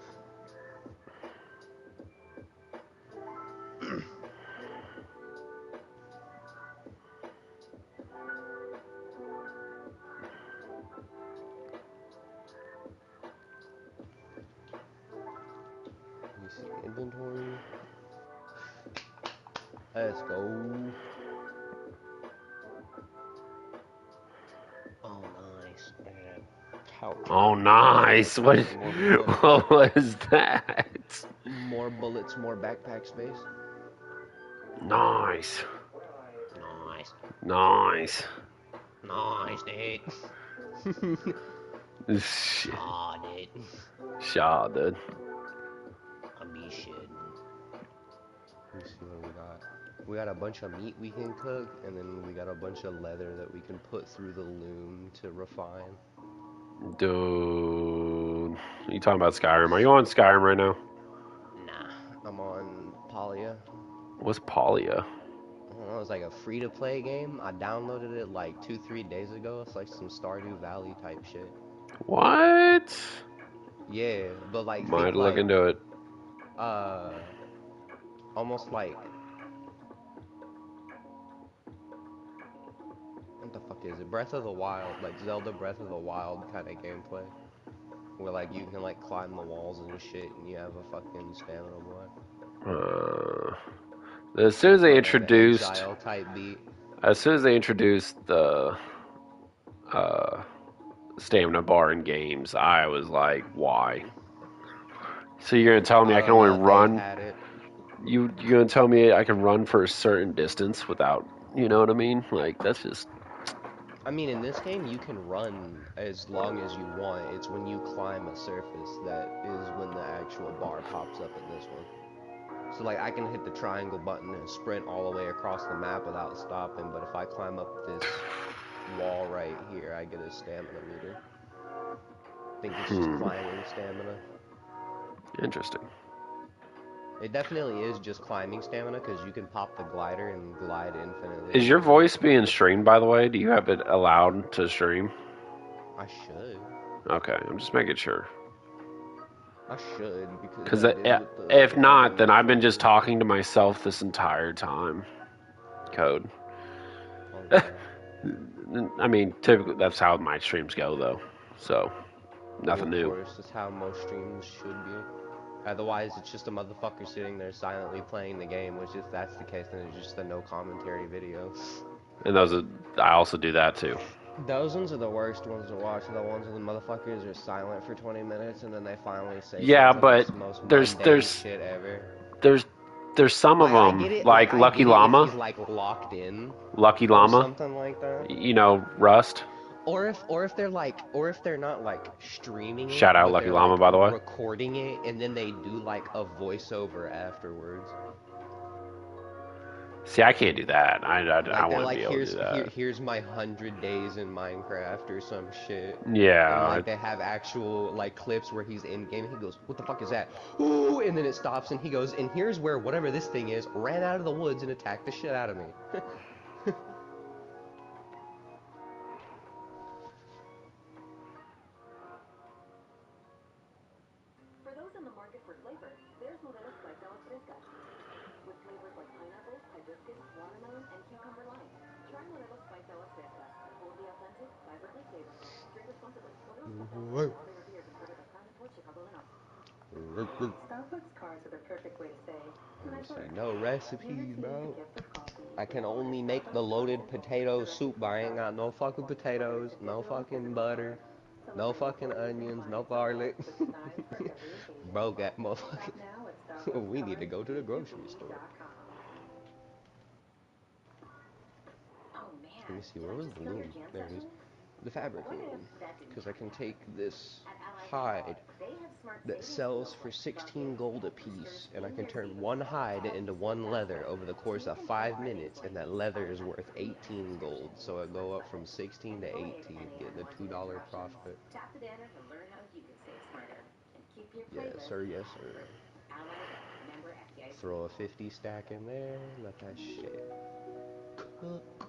me see. Inventory. Let's go. Oh, nice. And couch oh, armor. nice. More bullets. What was that? More bullets, more backpack space. Nice. Nice. Nice. Nice, dude. Shit. Shaw, dude. Shaw, dude. I be shitting. Let me see what we got. We got a bunch of meat we can cook, and then we got a bunch of leather that we can put through the loom to refine. Dude. You talking about Skyrim? Are you on Skyrim right now? Nah, I'm on Palia. What's Polia? I don't know, it's like a free to play game. I downloaded it like 2, 3 days ago. It's like some Stardew Valley type shit. What? Yeah, but like Might think look like into it. uh almost like what the fuck is it? Breath of the Wild, like Zelda Breath of the Wild kind of gameplay. Where like you can like climb the walls and shit and you have a fucking stamina bar. Uh, as soon as With they like an introduced, exile type beat. the uh, stamina bar in games, I was like, why? So you're gonna tell me I I can don't only know if they run? had it. You're gonna tell me I can run for a certain distance without, you know what I mean? Like that's just I mean, in this game, you can run as long as you want. It's when you climb a surface that is when the actual bar pops up in this one. So, like, I can hit the triangle button and sprint all the way across the map without stopping, but if I climb up this wall right here, I get a stamina meter. I think it's just climbing stamina. interesting. It definitely is just climbing stamina because you can pop the glider and glide infinitely Is in your games. voice being streamed, by the way? Do you have it allowed to stream? I should. Okay, I'm just making sure. I should because Because I did with if the not, then I've been animation just video. talking to myself this entire time. Code. Oh god. I mean, typically that's how my streams go, though. So, Well, nothing of new. course, that's how most streams should be. Otherwise, it's just a motherfucker sitting there silently playing the game, which if that's the case, then it's just a no commentary video. And I also do that too. Those ones are the worst ones to watch. The ones where the motherfuckers are silent for 20 minutes and then they finally say Yeah, something but that's the most there's mundane there's shit ever. there's there's some of I them get it. like I Lucky get it if Llama, he's like locked in Lucky or Llama. something like that. You know, Rust. Or if they're not like streaming Shout it, out but Lucky they're Llama, like by the way. recording it and then they do like a voiceover afterwards. See, I can't do that. I Like they're want to like, be able to do that. here's my 100 days in Minecraft or some shit. And Yeah, like they have actual like clips where he's in game and he goes, "What the fuck is that?" Ooh, and then it stops and he goes, "And here's where whatever this thing is ran out of the woods and attacked the shit out of me." Say no recipes, bro. I can only make the loaded potato soup, but I ain't got no fucking potatoes, no fucking butter, no fucking onions, no garlic. Bro, got motherfucking. We need to go to the grocery store. Let me see, where was the loom? There it is. The fabric loom. Because I can take this hide that sells for 16 gold a piece, and I can turn one hide into one leather over the course of 5 minutes, and that leather is worth 18 gold. So I go up from 16 to 18, getting a $2 profit. Yes, sir, yes, sir. Throw a 50 stack in there, let that shit cook.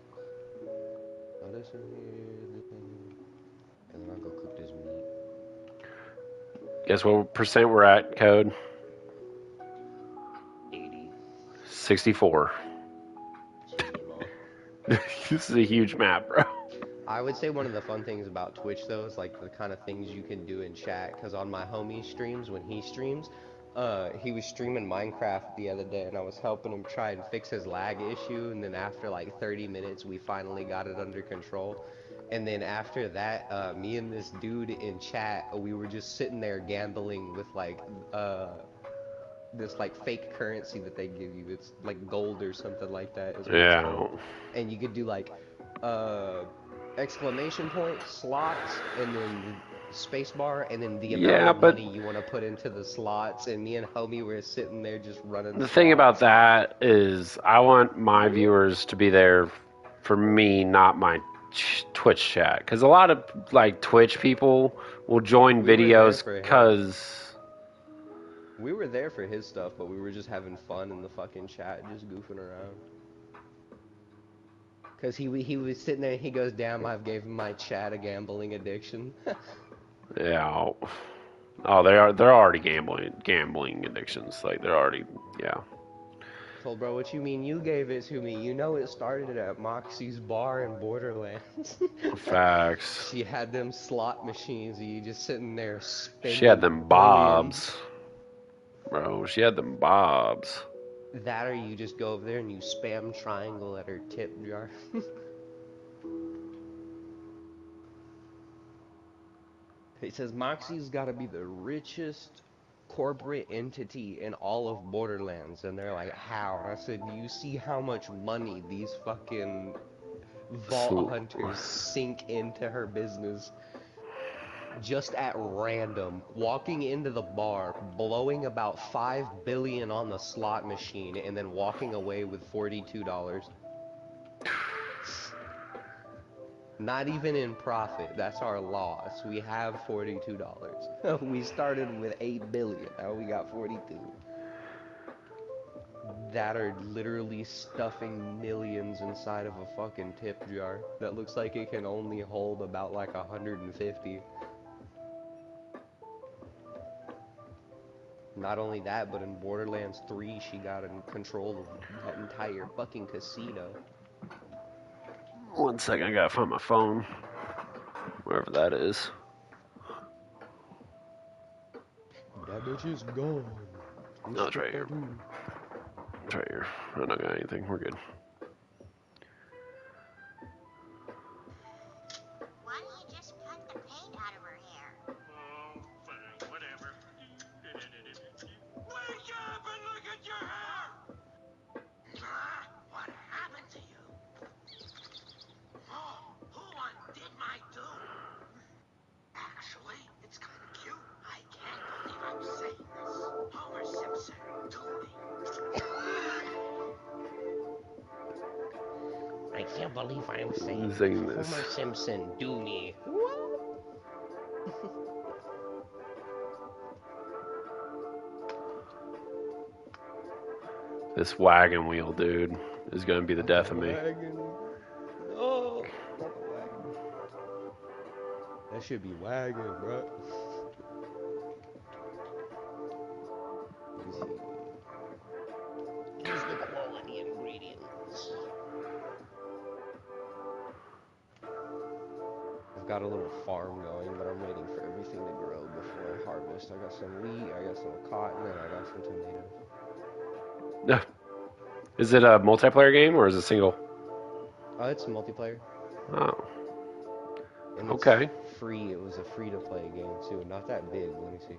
Throw this in here, this in here, and then I'll go cook this meat. guess what percent we're at? Code 80. 64. Jeez, ma. This is a huge map, bro. I would say one of the fun things about Twitch though is like the kind of things you can do in chat. Cause on my homie streams, when he streams, he was streaming Minecraft the other day, and I was helping him try and fix his lag issue. And then after like 30 minutes, we finally got it under control. And then after that, me and this dude in chat, we were just sitting there gambling with like this like fake currency that they give you. It's like gold or something like that is what it's Yeah. called. And you could do like uh exclamation point slots and then space bar and then the amount Yeah, of but money you want to put into the slots, and me and homie were sitting there just running the thing about slots. that is I want my viewers to be there for me, not my Twitch chat. Because a lot of like Twitch people will join We were there videos for his. because We were there for his stuff, but we were just having fun in the fucking chat, just goofing around. Cause he was sitting there and he goes, "Damn, I've gave my Chad a gambling addiction." Yeah. Oh, they're already gambling addictions. Like they're already yeah. Told bro, what you mean you gave it to me? You know it started at Moxie's bar in Borderlands. Facts. She had them slot machines and you just sitting there She had spending them billions. bobs, bro. She had them bobs. That or you just go over there and you spam triangle at her tip jar. He says Moxie's got to be the richest corporate entity in all of Borderlands. And they're like, how? And I said, do you see how much money these fucking vault Sl- hunters sink into her business just at random, walking into the bar, blowing about 5 billion on the slot machine, and then walking away with $42. Not even in profit. That's our loss. We have $42. We started with 8 billion. Now we got 42. That are literally stuffing millions inside of a fucking tip jar that looks like it can only hold about like 150. Not only that, but in Borderlands 3, she got in control of that entire fucking casino. One second, I gotta find my phone, wherever that is. That bitch is gone. No, it's Mr. right here. Badu. It's right here. I don't got anything. We're good. Why don't you just cut the paint out of her hair? Oh, fine, whatever. Wake up and look at your hair! What happened to you? Oh, who undid my do? Actually, it's kind of cute. I can't believe I'm saying this. Homer Simpson, do me. I can't believe I'm saying this. Sing Homer this. Simpson, do me. What? This wagon wheel, dude, is gonna be the Not the death of me. wagon. No, not the wagon. That should be wagon, bro. Let me see. Use the quality ingredients. I've got a little farm going, but I'm waiting for everything to grow before I harvest. I got some wheat, I got some cotton, and I got some tomatoes. Is it a multiplayer game or is it single? Oh, it's multiplayer. Oh, And it's okay. free. It was a free to play game too. Not that big. Let me see.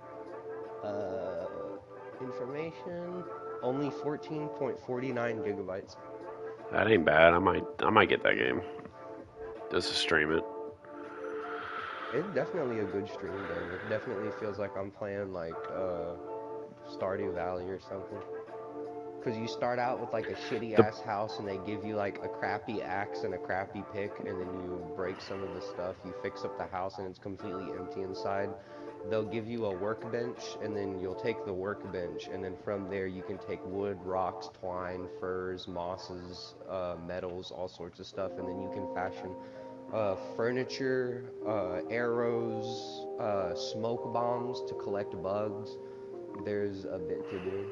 Information. Only 14.49 gigabytes. That ain't bad. I might get that game just to stream it. It's definitely a good stream game. It definitely feels like I'm playing like Stardew Valley or something. Cause you start out with like a shitty The ass house and they give you like a crappy axe and a crappy pick and then you break some of the stuff, you fix up the house and it's completely empty inside. They'll give you a workbench and then you'll take the workbench and then from there you can take wood, rocks, twine, furs, mosses, metals, all sorts of stuff and then you can fashion furniture, arrows, smoke bombs to collect bugs. There's a bit to do.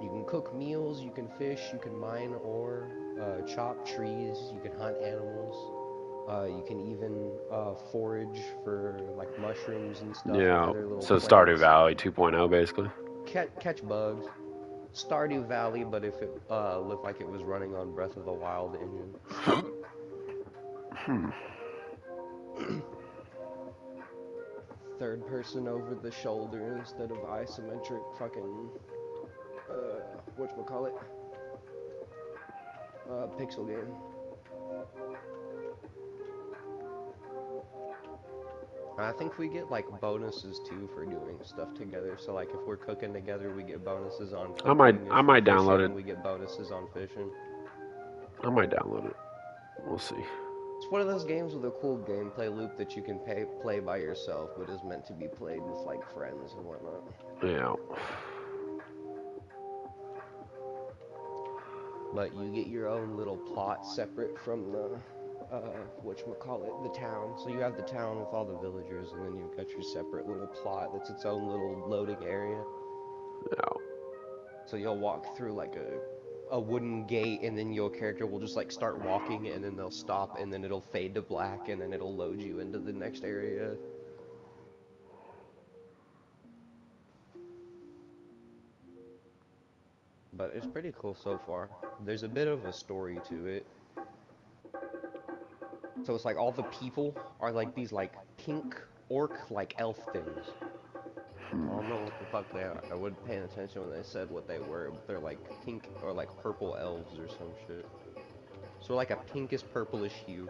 You can cook meals, you can fish, you can mine ore, chop trees, you can hunt animals. You can even forage for like mushrooms and stuff and yeah. other little So Stardew plants. Valley 2.0 basically. Catch bugs. Stardew Valley, but if it looked like it was running on Breath of the Wild engine. Hmm. Third person over the shoulder instead of isometric fucking whatchamacallit? Pixel game. I think we get like bonuses too for doing stuff together. So like if we're cooking together, we get bonuses on I might cooking. If I we're might download it. fishing, we get bonuses on fishing. I might download it. We'll see. It's one of those games with a cool gameplay loop that you can play by yourself, but is meant to be played with like friends and whatnot. Yeah. But you get your own little plot separate from the whatchamacallit, the town. So you have the town with all the villagers, and then you've got your separate little plot that's its own little loading area. Yeah. So you'll walk through like a wooden gate, and then your character will just like start walking, and then they'll stop, and then it'll fade to black, and then it'll load you into the next area. But it's pretty cool so far. There's a bit of a story to it. So it's like all the people are like these like pink orc like elf things. I don't know what the fuck they are. I wasn't paying attention when they said what they were, but they're like pink or like purple elves or some shit. So like a pinkish purplish hue.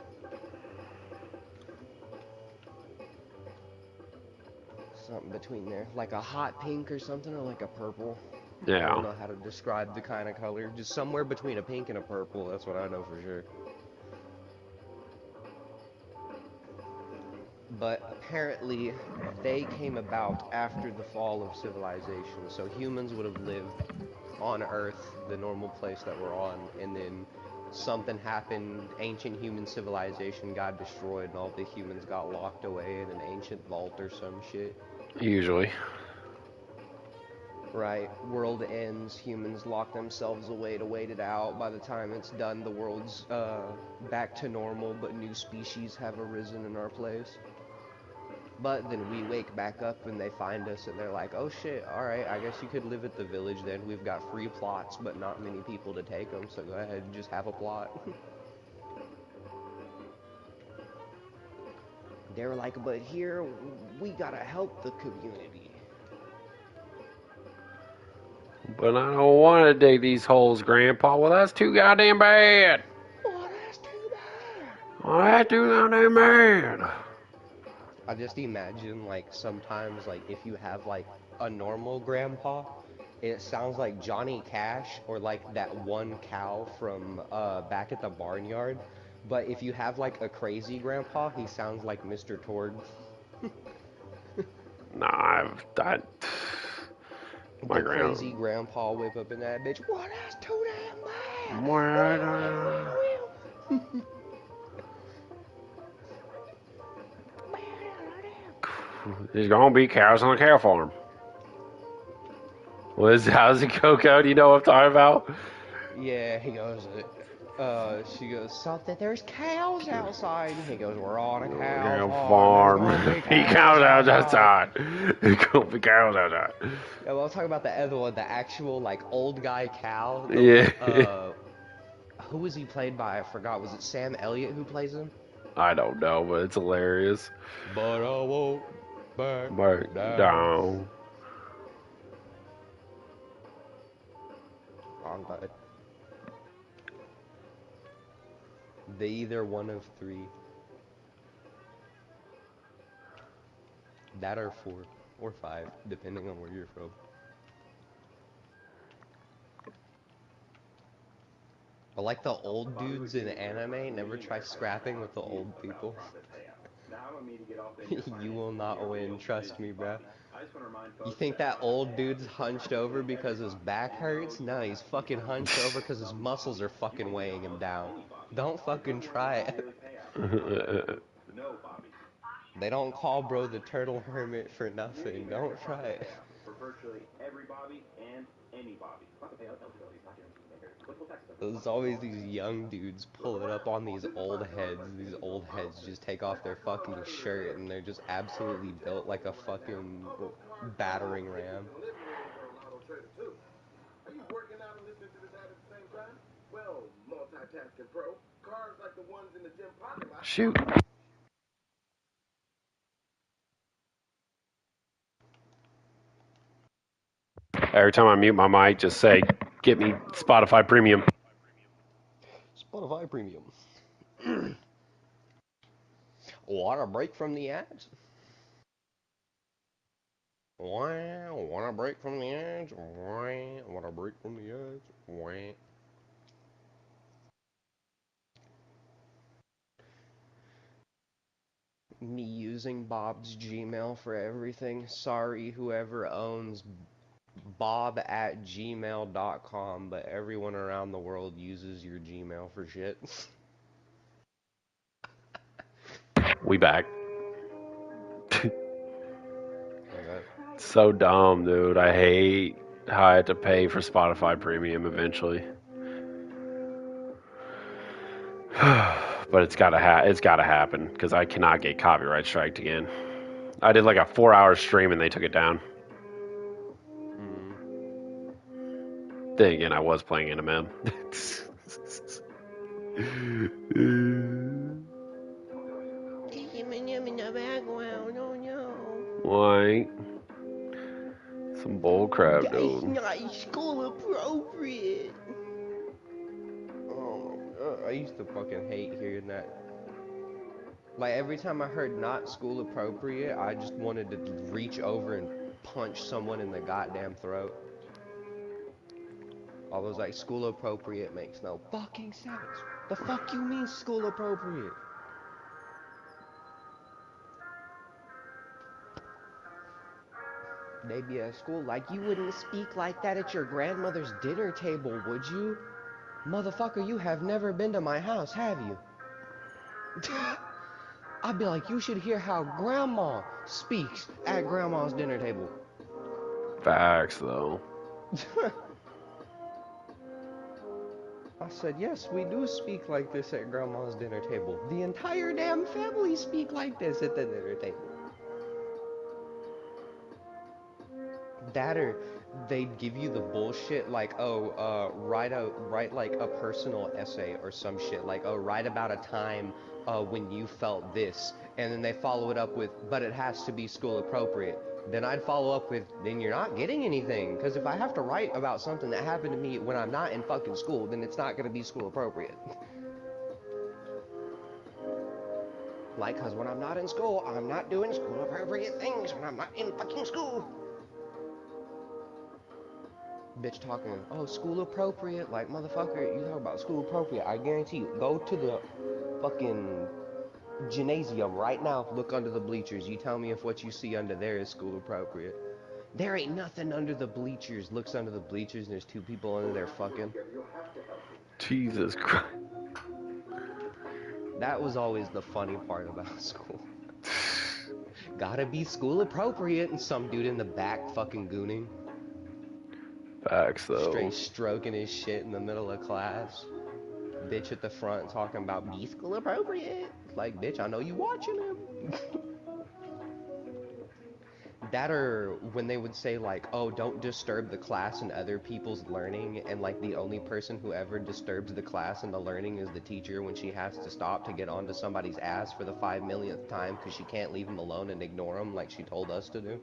Something between there. Like a hot pink or something, or like a purple. I don't Yeah. know how to describe the kind of color. Just somewhere between a pink and a purple, that's what I know for sure. But apparently, they came about after the fall of civilization. So humans would have lived on Earth, the normal place that we're on, and then something happened, ancient human civilization got destroyed, and all the humans got locked away in an ancient vault or some shit. Usually. Right, world ends, humans lock themselves away to wait it out. By the time it's done, the world's back to normal, but new species have arisen in our place. But then we wake back up and they find us and they're like, oh shit, alright, I guess you could live at the village then. We've got free plots, but not many people to take them, so go ahead and just have a plot. They were like, but here, we gotta help the community. But I don't want to dig these holes, Grandpa. Well, that's too goddamn bad. Oh, that's too bad. Well, that's too goddamn bad. I just imagine, like, sometimes, like, if you have, like, a normal grandpa, it sounds like Johnny Cash or, like, that one cow from, back at the barnyard. But if you have, like, a crazy grandpa, he sounds like Mr. Tord. Nah, my The grand. crazy grandpa whip up in that bitch. What, that's too damn bad. Well, Wheel. there's gonna be cows on a cow farm. How's it go, Do you know what I'm talking about? Yeah, he goes, she goes, something, there's cows outside. And he goes, we're on a cow Cow farm. There's farm. gonna be Be cows cows outside. outside. There's gonna be cows outside. Yeah, well, I'll talk about the other one, the actual, like, old guy cow. Yeah. Who was he played by? I forgot. Was it Sam Elliott who plays him? I don't know, but it's hilarious. But I won't back But down. down. Wrong button. They either one of three. That or four. Or five, depending on where you're from. I like the old dudes in anime never try scrapping with the old people. You will not win, trust me, bruh. You think that old dude's hunched over because his back hurts? No, he's fucking hunched over because his muscles are fucking weighing him down. Don't fucking try it. They don't call bro the turtle hermit for nothing. Don't try it. There's always these young dudes pulling up on these old heads. These old heads just take off their fucking shirt and they're just absolutely built like a fucking battering ram. Shoot. Every time I mute my mic, just say, get me Spotify Premium. Spotify Premium. Want a break from the ads? Wow, want a break from the ads? Wow, want a break from the ads? Wow. Me using Bob's Gmail for everything. Sorry, whoever owns bob@gmail.com, but everyone around the world uses your Gmail for shit. We back. Okay. So dumb, dude. I hate how I had to pay for Spotify Premium eventually. But it's gotta happen because I cannot get copyright striked again. I did like a 4 hour stream and they took it down. Mm. Then again, I was playing NMM. In the background, oh no. Why? Some bull crap, That's dude. not school appropriate. Oh my god, I used to fucking hate hearing that. Like every time I heard not school appropriate, I just wanted to reach over and punch someone in the goddamn throat. I was like, school appropriate makes no fucking sense. The fuck you mean school appropriate? They be at school like, you wouldn't speak like that at your grandmother's dinner table, would you? Motherfucker, you have never been to my house, have you? I'd be like, you should hear how grandma speaks at grandma's dinner table. Facts, though. I said, yes, we do speak like this at grandma's dinner table. The entire damn family speak like this at the dinner table. That or they'd give you the bullshit like, oh, write like a personal essay or some shit. Like, oh, write about a time when you felt this. And then they follow it up with, but it has to be school appropriate. Then I'd follow up with, then you're not getting anything. Because if I have to write about something that happened to me when I'm not in fucking school, then it's not going to be school appropriate. Like, because when I'm not in school, I'm not doing school appropriate things when I'm not in fucking school. Bitch talking, oh, school appropriate. Like, motherfucker, you talk about school appropriate. I guarantee you, go to the fucking gymnasium right now, look under the bleachers. You tell me if what you see under there is school appropriate. There ain't nothing under the bleachers. Looks under the bleachers and there's two people under there fucking. Jesus Christ. That was always the funny part about school. Gotta be school appropriate, and some dude in the back fucking gooning. Facts, though. Straight stroking his shit in the middle of class. Bitch at the front talking about be school appropriate. Like, bitch, I know you watching him. That or when they would say like, oh, don't disturb the class and other people's learning, and like the only person who ever disturbs the class and the learning is the teacher when she has to stop to get onto somebody's ass for the 5 millionth time because she can't leave him alone and ignore him like she told us to do.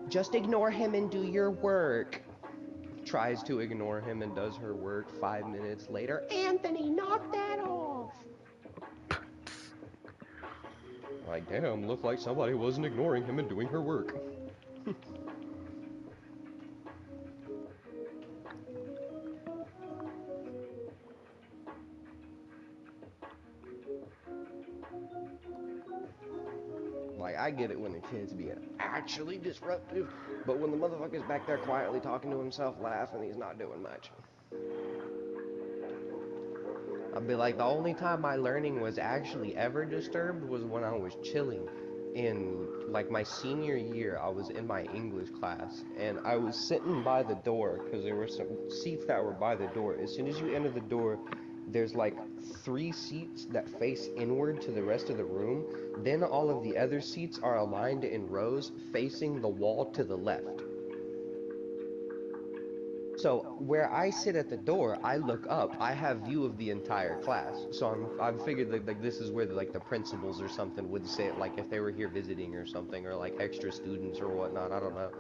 Just ignore him and do your work. Tries to ignore him and does her work 5 minutes later. Anthony, knock that off. Like, damn, looked like somebody wasn't ignoring him and doing her work. Like, I get it when the kid's being actually disruptive, but when the motherfucker's back there quietly talking to himself, laughing, he's not doing much. I'd be like, the only time my learning was actually ever disturbed was when I was chilling. In like my senior year, I was in my English class, and I was sitting by the door because there were some seats that were by the door. As soon as you enter the door, there's like 3 seats that face inward to the rest of the room. Then all of the other seats are aligned in rows facing the wall to the left. So where I sit at the door, I look up. I have view of the entire class. So I've figured that like this is where the principals or something would sit, like if they were here visiting or something, or like extra students or whatnot. I don't know.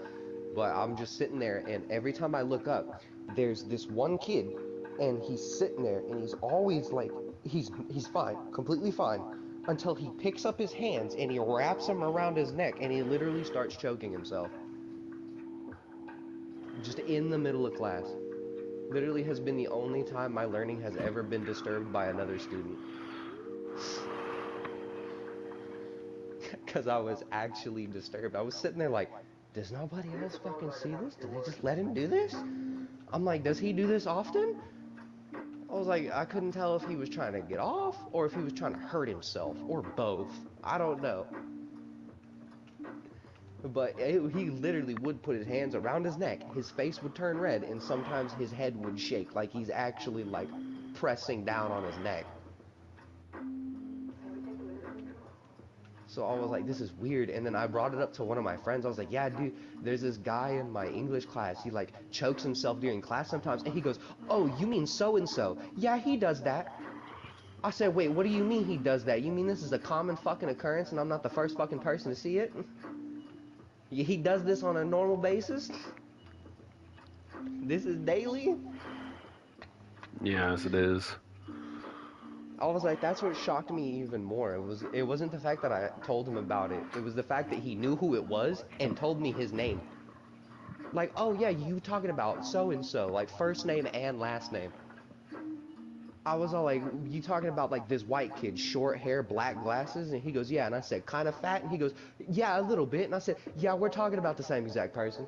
But I'm just sitting there, and every time I look up, there's this one kid, and he's sitting there, and he's always like he's fine, completely fine, until he picks up his hands and he wraps them around his neck, and he literally starts choking himself. Just in the middle of class. Literally has been the only time my learning has ever been disturbed by another student. Because I was actually disturbed. I was sitting there like, does nobody else fucking see this? Do they just let him do this? I'm like, does he do this often? I was like, I couldn't tell if he was trying to get off or if he was trying to hurt himself or both. I don't know. But he literally would put his hands around his neck, his face would turn red, and sometimes his head would shake like he's actually like pressing down on his neck. So I was like, this is weird. And then I brought it up to one of my friends. I was like, yeah, dude, there's this guy in my English class. He like chokes himself during class sometimes. And he goes, oh, you mean so and so? Yeah, he does that. I said, wait, what do you mean he does that? You mean this is a common fucking occurrence and I'm not the first fucking person to see it? He does this on a normal basis? This is daily? Yes, it is. I was like, that's what shocked me even more. It wasn't the fact that I told him about it. It was the fact that he knew who it was and told me his name. Like, oh yeah, you talking about so and so, like first name and last name. I was all like, you talking about like this white kid, short hair, black glasses? And he goes, yeah. And I said, kind of fat? And he goes, yeah, a little bit. And I said, yeah, we're talking about the same exact person.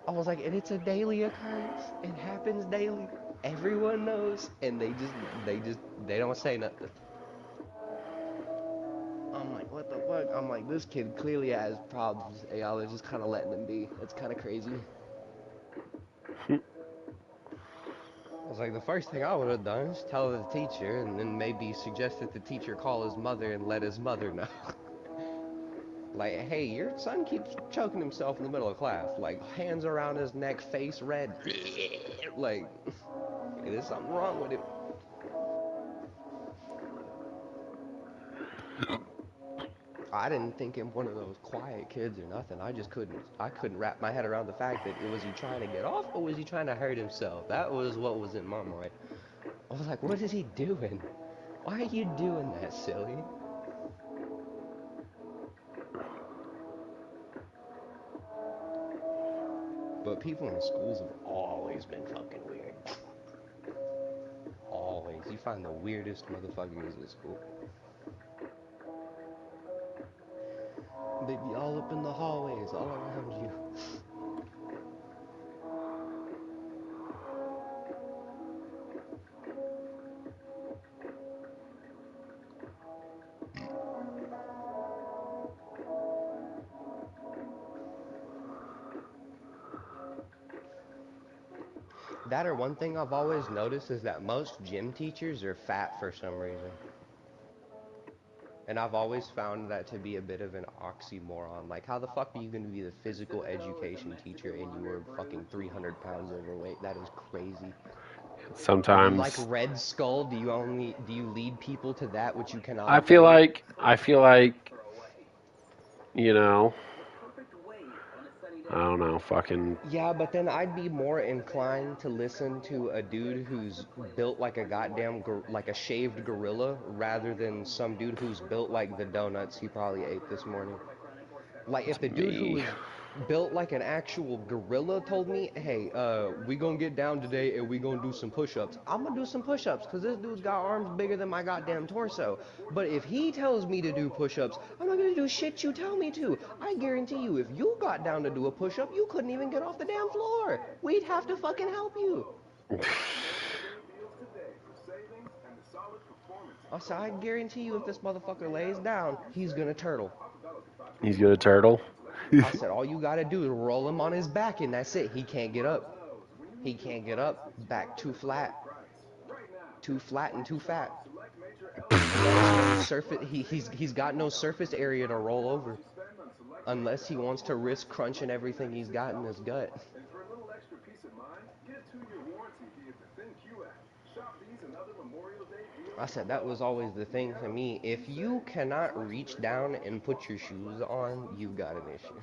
I was like, and it's a daily occurrence. It happens daily. Everyone knows. And they don't say nothing. I'm like, what the fuck? I'm like, this kid clearly has problems. And y'all are just kind of letting him be. It's kind of crazy. I was like, the first thing I would have done is tell the teacher and then maybe suggest that the teacher call his mother and let his mother know. Like, hey, your son keeps choking himself in the middle of class. Like, hands around his neck, face red. Like, there's something wrong with him. I didn't think him one of those quiet kids or nothing. I couldn't wrap my head around the fact that was he trying to get off or was he trying to hurt himself? That was what was in my mind. I was like, what is he doing? Why are you doing that, silly? But people in schools have always been fucking weird. Always. You find the weirdest motherfuckers in school. They be all up in the hallways, all around you. That or one thing I've always noticed is that most gym teachers are fat for some reason. And I've always found that to be a bit of an oxymoron. Like, how the fuck are you going to be the physical education teacher and you are fucking 300 pounds overweight? That is crazy. Are you like Sometimes Red Skull? Do you lead people to that which you cannot I feel obey? like I feel like you know I don't know fucking Yeah, but then I'd be more inclined to listen to a dude who's built like a goddamn like a shaved gorilla rather than some dude who's built like the donuts he probably ate this morning. Like if the dude who me. was built like an actual gorilla told me, "Hey, we gonna get down today and we gonna do some push-ups." I'm gonna do some push-ups because this dude's got arms bigger than my goddamn torso. But if he tells me to do push-ups, I'm not gonna do shit you tell me to. I guarantee you, if you got down to do a push-up, you couldn't even get off the damn floor. We'd have to fucking help you. I said, I guarantee you, if this motherfucker lays down, he's gonna turtle. He's gonna turtle. I said, all you gotta do is roll him on his back, and that's it. He can't get up. He can't get up. Back too flat. Too flat and too fat. There's no surface. He's got no surface area to roll over, unless he wants to risk crunching everything he's got in his gut. I said that was always the thing for me. If you cannot reach down and put your shoes on, you've got an issue.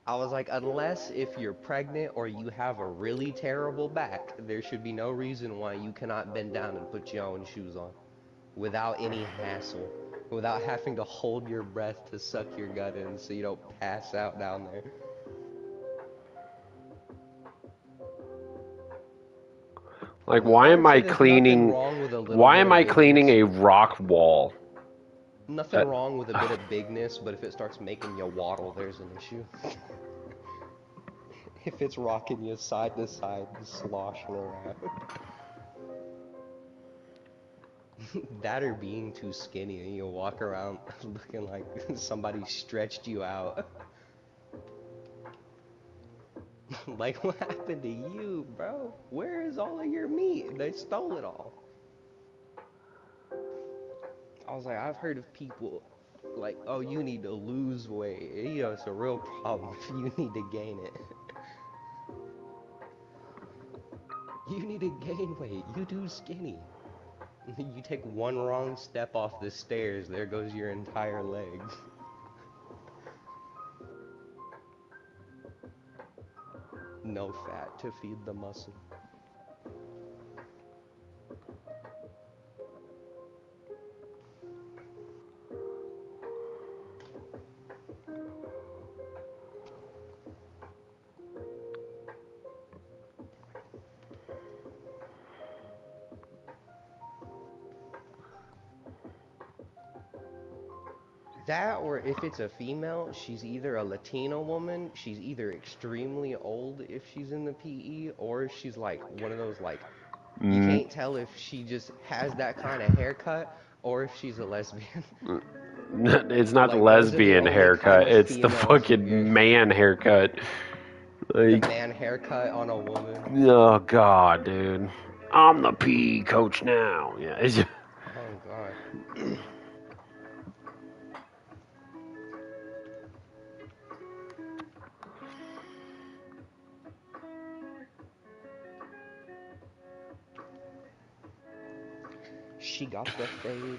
I was like, unless if you're pregnant or you have a really terrible back, there should be no reason why you cannot bend down and put your own shoes on without any hassle, without having to hold your breath to suck your gut in so you don't pass out down there. Like Like I would say there's nothing wrong with a little why bit am of I cleaning vigorous. a rock wall? Nothing That, wrong with a bit of bigness, but if it starts making you waddle, there's an issue. If it's rocking you side to side, sloshing around. That or being too skinny and you walk around looking like somebody stretched you out. Like, what happened to you, bro? Where is all of your meat? They stole it all. I was like, I've heard of people like, oh, you need to lose weight. You know, it's a real problem if you need to gain it. You need to gain weight. You too skinny. You take one wrong step off the stairs, there goes your entire leg. No fat to feed the muscle. That, or if it's a female, she's either a Latino woman, she's either extremely old if she's in the PE, or she's like one of those, like, you mm, can't tell if she just has that kind of haircut or if she's a lesbian. it's not the Like, those are the lesbian only kind haircut. of It's the females you fucking get. man haircut. The Like, man haircut on a woman. oh god, dude. I'm the PE coach now. Yeah. Oh, God. She got the fade.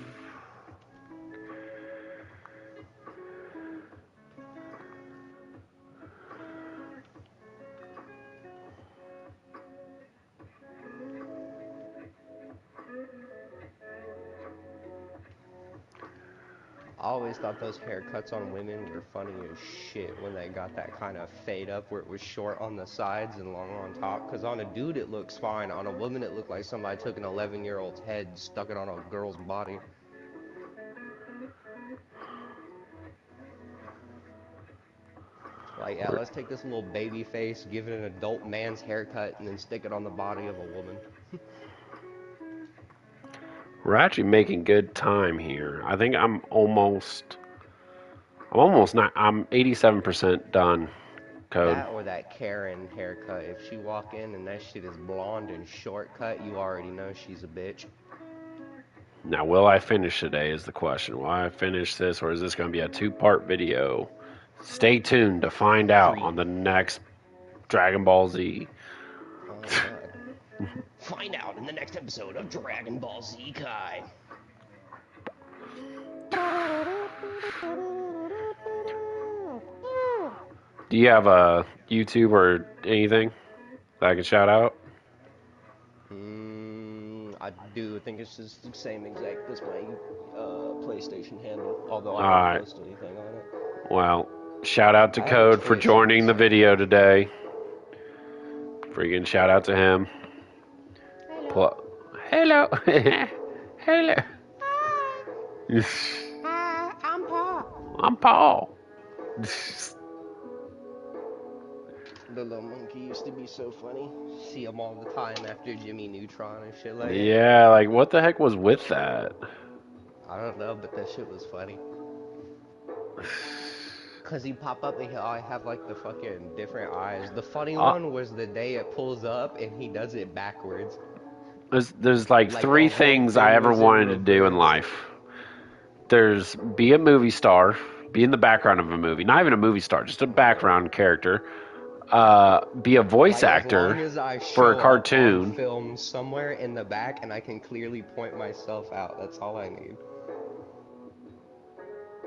I always thought those haircuts on women were funny as shit when they got that kind of fade up where it was short on the sides and long on top. Because on a dude it looks fine. On a woman it looked like somebody took an 11-year-old's head, stuck it on a girl's body. Like, yeah, let's take this little baby face, give it an adult man's haircut, and then stick it on the body of a woman. We're actually making good time here. I think I'm almost not, I'm 87% done, code. That or that Karen haircut. If she walk in and that shit is blonde and shortcut, you already know she's a bitch. Now, will I finish today is the question. Will I finish this, or is this going to be a two-part video? Stay tuned to find out on Three. the next Dragon Ball Z. Oh, God. Find out in the next episode of Dragon Ball Z Kai. Do you have a YouTube or anything that I can shout out? I do think it's just the same exact as my PlayStation handle, although I don't Alright. post anything on it. Well, shout out to I have a Code for Twitch at the joining the same video time. today. Freaking shout out to him. Hello. Pl- Hello. Hello. Hi. Hi, I'm Paul. I'm Paul. The little monkey used to be so funny. See him all the time after Jimmy Neutron and shit like that. Yeah, like what the heck was with that? I don't know, but that shit was funny. Cause he pop up and I have like the fucking different eyes. The funny Uh, one was the day it pulls up and he does it backwards. there's like Like the three whole things I thing ever was in wanted to do in reverse. life. There's be a movie star, be in the background of a movie, not even a movie star, just a background character. Be a voice Like, as long actor as I for a show up on cartoon. film somewhere in the back and I can clearly point myself out, that's all I need.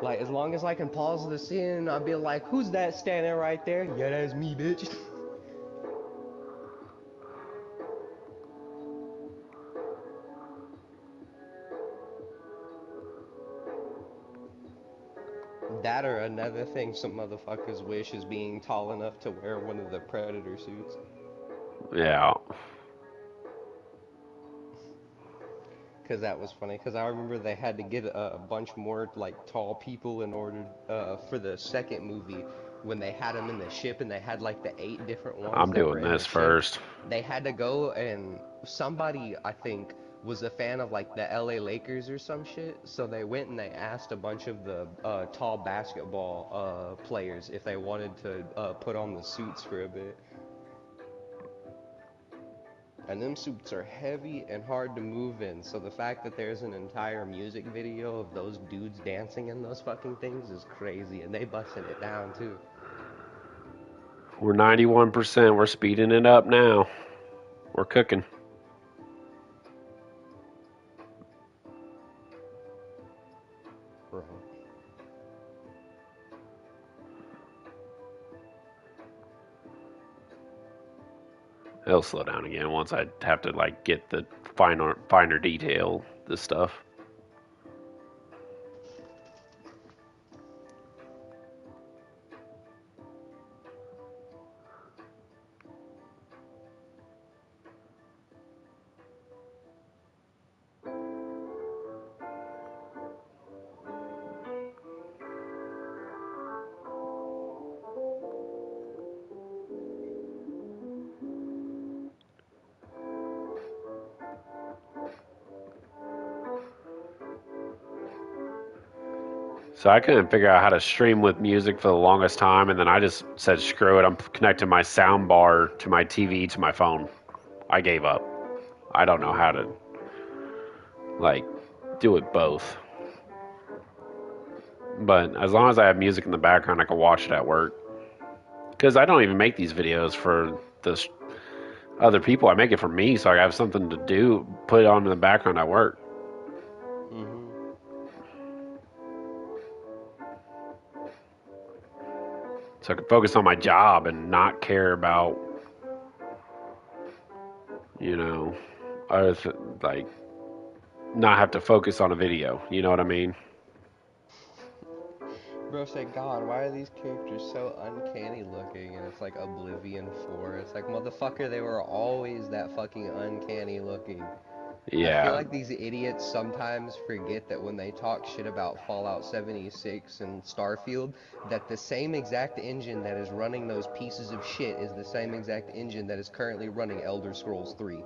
Like, as long as I can pause the scene, I'll be like, who's that standing right there? Yeah, that's me, bitch. That or another thing some motherfuckers wish is being tall enough to wear one of the Predator suits. Yeah. Cause that was funny. Cause I remember they had to get a bunch more like tall people in order for the second movie when they had them in the ship and they had like the 8 different ones I'm that were doing in the this ship. first. They had to go and somebody I think was a fan of like the LA Lakers or some shit. So they went and they asked a bunch of the tall basketball players if they wanted to put on the suits for a bit. And them suits are heavy and hard to move in, so the fact that there's an entire music video of those dudes dancing in those fucking things is crazy, and they busting it down too. We're 91%. We're speeding it up now. We're cooking. Bro. It'll slow down again once I have to like get the finer detail this stuff. So I couldn't figure out how to stream with music for the longest time, and then I just said, screw it. I'm connecting my sound bar to my TV to my phone. I gave up. I don't know how to like do it both. But as long as I have music in the background, I can watch it at work. Because I don't even make these videos for this other people. I make it for me, so I have something to do. Put it on in the background at work, Mhm. so I can focus on my job and not care about you know, other like not have to focus on a video. You know what I mean? Bro said, God, why are these characters so uncanny looking? And it's like Oblivion 4. It's like, motherfucker, they were always that fucking uncanny looking. I feel Yeah. like these idiots sometimes forget that when they talk shit about Fallout 76 and Starfield, that the same exact engine that is running those pieces of shit is the same exact engine that is currently running Elder Scrolls 3.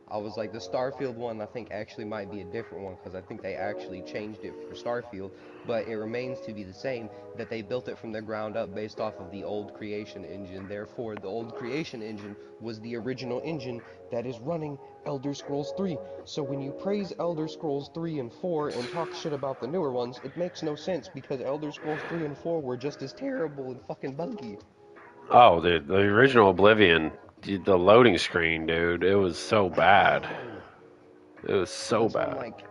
I was like, the Starfield one, I think actually might be a different one because I think they actually changed it for Starfield, but it remains to be the same that they built it from the ground up based off of the old creation engine. Therefore, the old creation engine was the original engine that is running Elder Scrolls 3. So when you praise Elder Scrolls 3 and 4 and talk shit about the newer ones, it makes no sense because Elder Scrolls 3 and 4 were just as terrible and fucking buggy. Oh, the original Oblivion, the loading screen, dude. It was so bad. Bro. It was And so that's why I'm bad. like,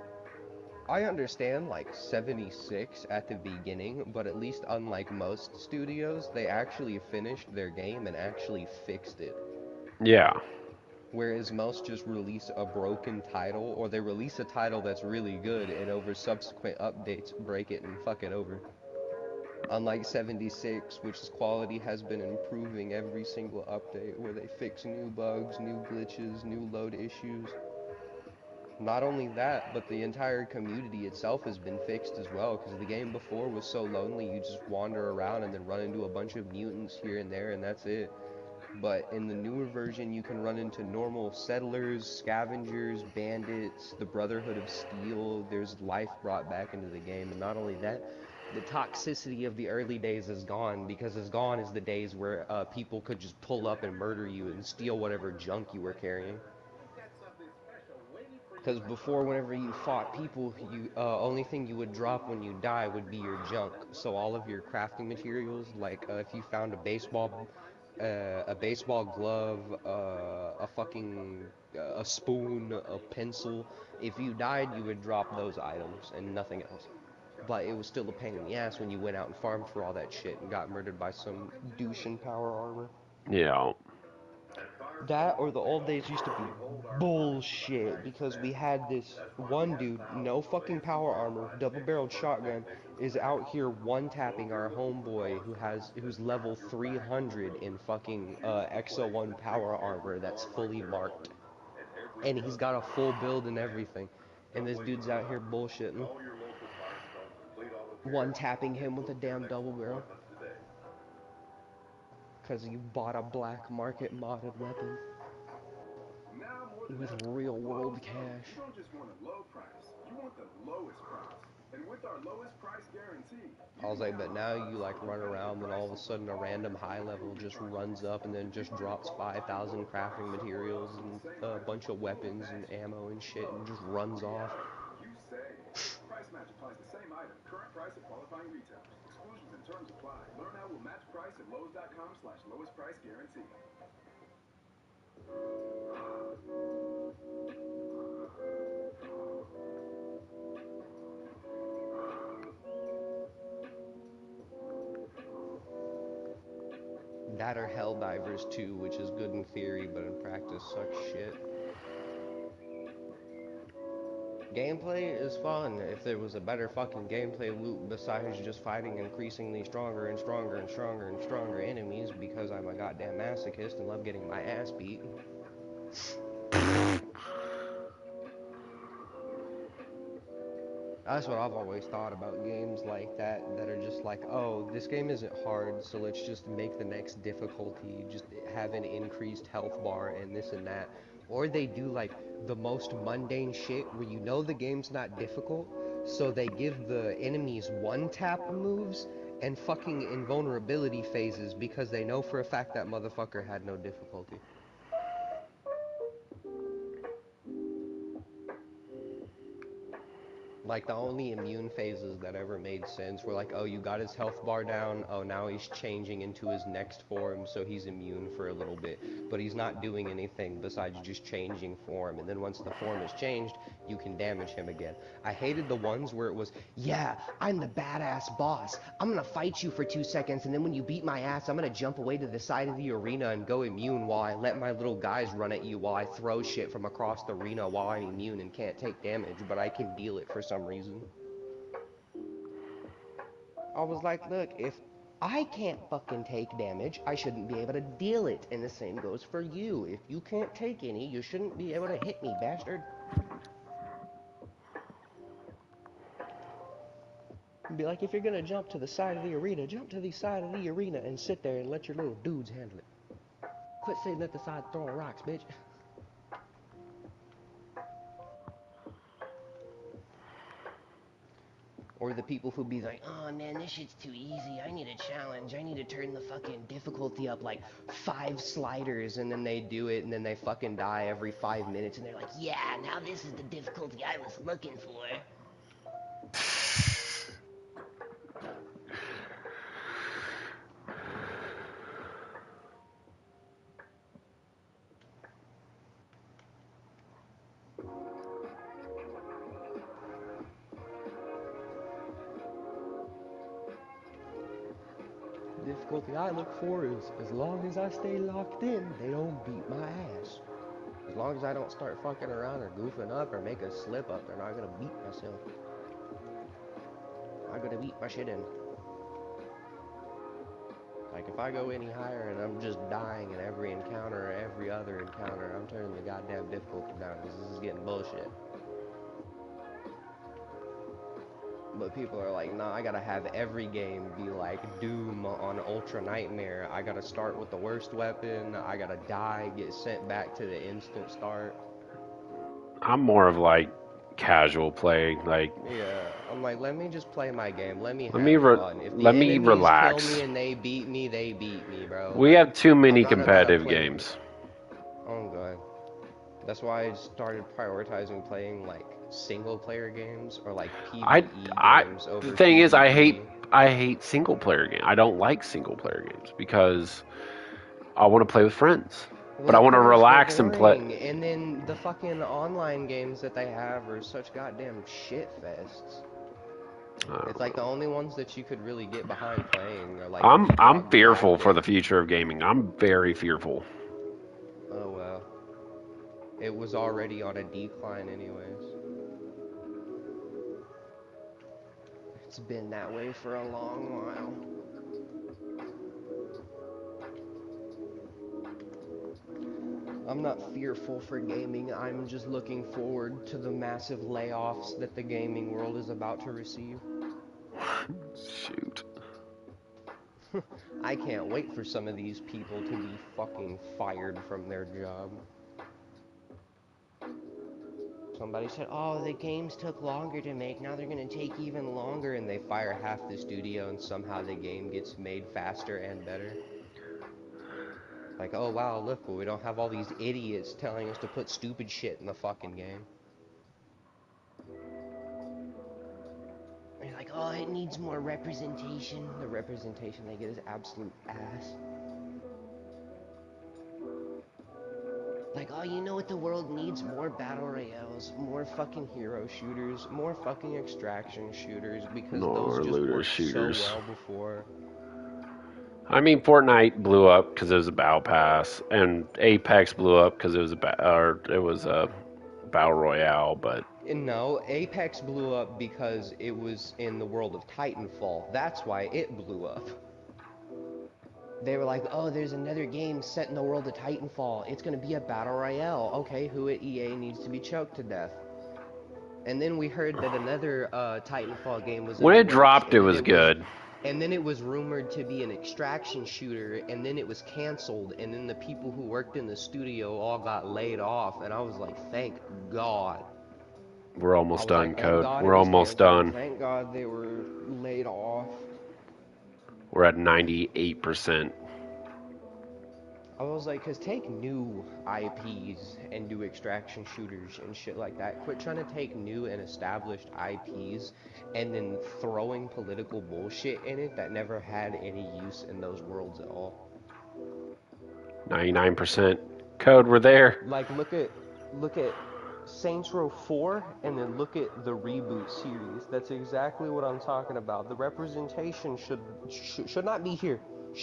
I understand like 76 at the beginning, but at least unlike most studios, they actually finished their game and actually fixed it. Yeah. Whereas most just release a broken title, or they release a title that's really good and over subsequent updates break it and fuck it over. Unlike 76, which's quality has been improving every single update, where they fix new bugs, new glitches, new load issues. Not only that, but the entire community itself has been fixed as well, because the game before was so lonely, you just wander around and then run into a bunch of mutants here and there, and that's it. But in the newer version, you can run into normal settlers, scavengers, bandits, the Brotherhood of Steel. There's life brought back into the game, and not only that, the toxicity of the early days is gone, because as gone as the days where people could just pull up and murder you and steal whatever junk you were carrying. Because before, whenever you fought people, you only thing you would drop when you die would be your junk. So all of your crafting materials, like if you found a baseball glove, a fucking a spoon, a pencil. If you died, you would drop those items and nothing else. But it was still a pain in the ass when you went out and farmed for all that shit and got murdered by some douche in power armor. Yeah. That or the old days used to be bullshit because we had this one dude, no fucking power armor, double barreled shotgun, is out here one tapping our homeboy who's level 300 in fucking EXO 1 power armor that's fully marked. and he's got a full build and everything. And this dude's out here bullshitting. One tapping him with a damn double barrel. Because you bought a black market modded weapon with real world cash. You don't just want a low price, you want the lowest price. And with our lowest price guarantee, I was like, but now you like run around and all of a sudden a random high level just runs up and then just drops 5,000 crafting materials and a bunch of weapons and ammo and shit and just runs off. you say price match applies the same item, current price at qualifying retailers. Exclusions and terms apply. Learn how we'll match price at lowes.com/lowest price guarantee. That or Helldivers 2, which is good in theory, but in practice sucks shit. Gameplay is fun if there was a better fucking gameplay loop besides just fighting increasingly stronger and stronger and stronger and stronger enemies because I'm a goddamn masochist and love getting my ass beat. That's what I've always thought about games like that are just like, oh, this game isn't hard, so let's just make the next difficulty, just have an increased health bar and this and that. Or they do like the most mundane shit where you know the game's not difficult, so they give the enemies one tap moves and fucking invulnerability phases because they know for a fact that motherfucker had no difficulty. Like, the only immune phases that ever made sense were like, oh, you got his health bar down, oh, now he's changing into his next form, so he's immune for a little bit. But he's not doing anything besides just changing form, and then once the form is changed, you can damage him again. I hated the ones where it was, yeah, I'm the badass boss. I'm gonna fight you for 2 seconds, and then when you beat my ass, I'm gonna jump away to the side of the arena and go immune while I let my little guys run at you while I throw shit from across the arena while I'm immune and can't take damage, but I can deal it for some reason. I was like, look, if I can't fucking take damage, I shouldn't be able to deal it. And the same goes for you. If you can't take any, you shouldn't be able to hit me, bastard. Be like, if you're gonna jump to the side of the arena, jump to the side of the arena and sit there and let your little dudes handle it. Quit sitting at the side throwing rocks, bitch. Or the people who be like, oh man, this shit's too easy. I need a challenge. I need to turn the fucking difficulty up like 5 sliders. And then they do it and then they fucking die every 5 minutes. And they're like, yeah, now this is the difficulty I was looking for. The difficulty I look for is as long as I stay locked in, they don't beat my ass. As long as I don't start fucking around or goofing up or make a slip up, they're not gonna beat myself. I'm gonna beat my shit in. Like, if I go any higher and I'm just dying in every encounter or every other encounter, I'm turning the goddamn difficulty down because this is getting bullshit. But people are like, nah, I gotta have every game be like Doom on Ultra Nightmare. I gotta start with the worst weapon. I gotta die, get sent back to the instant start. I'm more of like casual play. Like, Yeah, I'm like, let me just play my game. Let me let me have fun. If the let me enemies kill me relax. and they beat me, bro. We have too I'm many not about competitive playing. games. Oh god. That's why I started prioritizing playing like single player games or like I PvE I games the over thing is, PvP. I hate single player games. I don't like single player games because I want to play with friends, but Well, I of want to course, they're relax and play. boring. And then the fucking online games that they have are such goddamn shit fests. I don't It's like the know. only ones that you could really get behind playing are like I'm Peacock fearful for the Galactic. future of gaming. I'm very fearful. Oh well. It was already on a decline anyways. It's been that way for a long while. I'm not fearful for gaming. I'm just looking forward to the massive layoffs that the gaming world is about to receive. Shoot. I can't wait for some of these people to be fucking fired from their job. Somebody said, oh, the games took longer to make, now they're gonna take even longer, and they fire half the studio and somehow the game gets made faster and better. Like, oh wow, look, we don't have all these idiots telling us to put stupid shit in the fucking game. And you're like, oh, it needs more representation. The representation they get is absolute ass. Like, oh, you know what the world needs? More battle royales, more fucking hero shooters, more fucking extraction shooters, because those Nor just looter worked so shooters. well before. I mean, Fortnite blew up because it was a battle pass, and Apex blew up because it was a battle royale. But And no, Apex blew up because it was in the world of Titanfall. That's why it blew up. They were like, oh, there's another game set in the world of Titanfall. It's going to be a battle royale. Okay, who at EA needs to be choked to death? And then we heard that another Titanfall game was in when the it works, dropped, it was good. and then it was rumored to be an extraction shooter, and then it was canceled, and then the people who worked in the studio all got laid off, and I was like, thank God. We're I almost was done, like, thank Code. God it We're was almost canceled. done. Thank God they were laid off. We're at 98%. I was like, cause take new IPs and do extraction shooters and shit like that. Quit trying to take new and established IPs and then throwing political bullshit in it that never had any use in those worlds at all. 99%. Code, we're there. Like look at Saints Row 4 and then look at the reboot series. That's exactly what I'm talking about. The representation should not be here.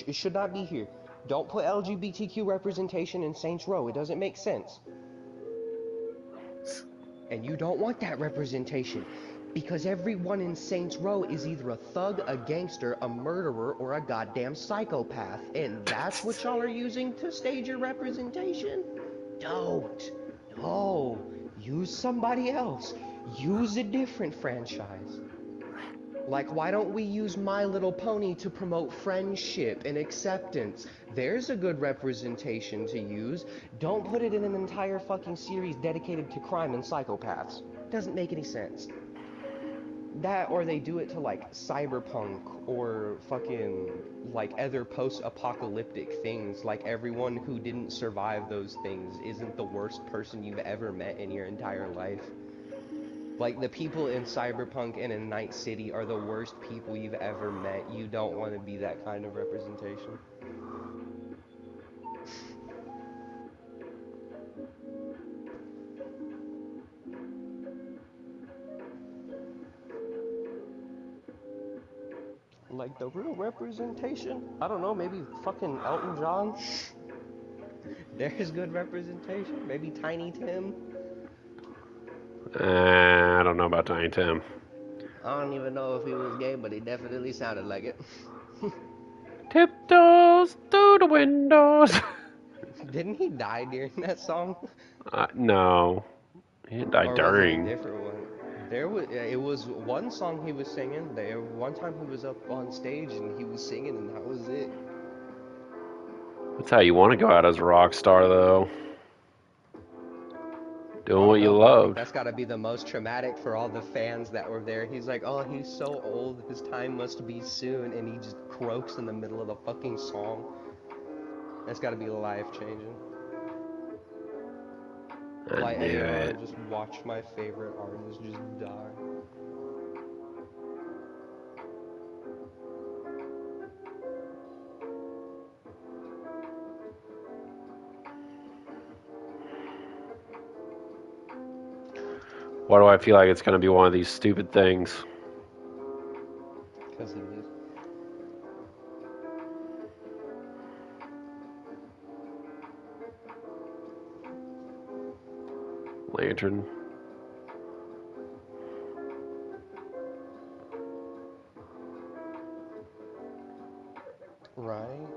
It should not be here. Don't put LGBTQ representation in Saints Row. It doesn't make sense. And you don't want that representation because everyone in Saints Row is either a thug, a gangster, a murderer, or a goddamn psychopath. And that's what y'all are using to stage your representation? Don't. No. Use somebody else. Use a different franchise. Like, why don't we use My Little Pony to promote friendship and acceptance? There's a good representation to use. Don't put it in an entire fucking series dedicated to crime and psychopaths. Doesn't make any sense. That, or they do it to like cyberpunk or fucking like other post-apocalyptic things. Like everyone who didn't survive those things isn't the worst person you've ever met in your entire life. Like, the people in Cyberpunk and in Night City are the worst people you've ever met. You don't want to be that kind of representation. Like, the real representation? I don't know, maybe fucking Elton John? There's good representation. Maybe Tiny Tim? I don't know about Tiny Tim. I don't even know if he was gay, but he definitely sounded like it. Tiptoes through the windows. Didn't he die during that song? No. He died Or was it a during. different one? It was one song he was singing. One time he was up on stage and he was singing, and that was it. That's how you want to go out as a rock star, though. I Doing what don't you know, but I think loved. that's got to be the most traumatic for all the fans that were there. He's like, oh, he's so old, his time must be soon, and he just croaks in the middle of the fucking song. That's got to be life-changing. I Like, knew hey, I it. just watched my favorite artist just die. Why do I feel like it's going to be one of these stupid things? Because it is. Lantern. Right?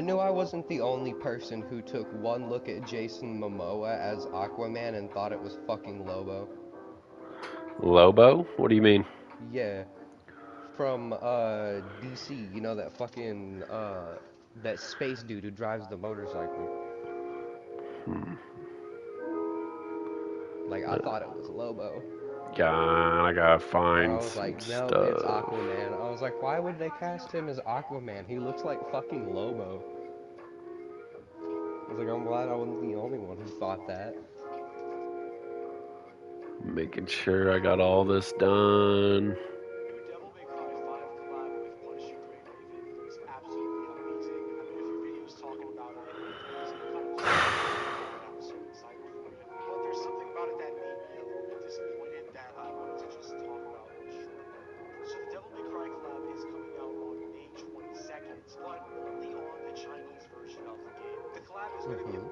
knew I wasn't the only person who took one look at Jason Momoa as Aquaman and thought it was fucking Lobo. Lobo? What do you mean? Yeah, from DC, you know that fucking that space dude who drives the motorcycle. Hmm. Like I thought it was Lobo. God, I gotta I find was some like, nope, it's stuff. Aquaman. I was like, why would they cast him as Aquaman? He looks like fucking Lobo. I was like, I'm glad I wasn't the only one who thought that. Making sure I got all this done. The new Devil May Cry 5 collab with Punisher Grey Raven looks absolutely amazing. I made a few videos talking about it, and it was kind of disappointing that they didn't have a certain cycle for it. But there's something about it that made me a little bit disappointed that I wanted to just talk about shortly. So the Devil May Cry collab is coming out on May 22nd, but only on the Chinese version of the game. The collab is going to be a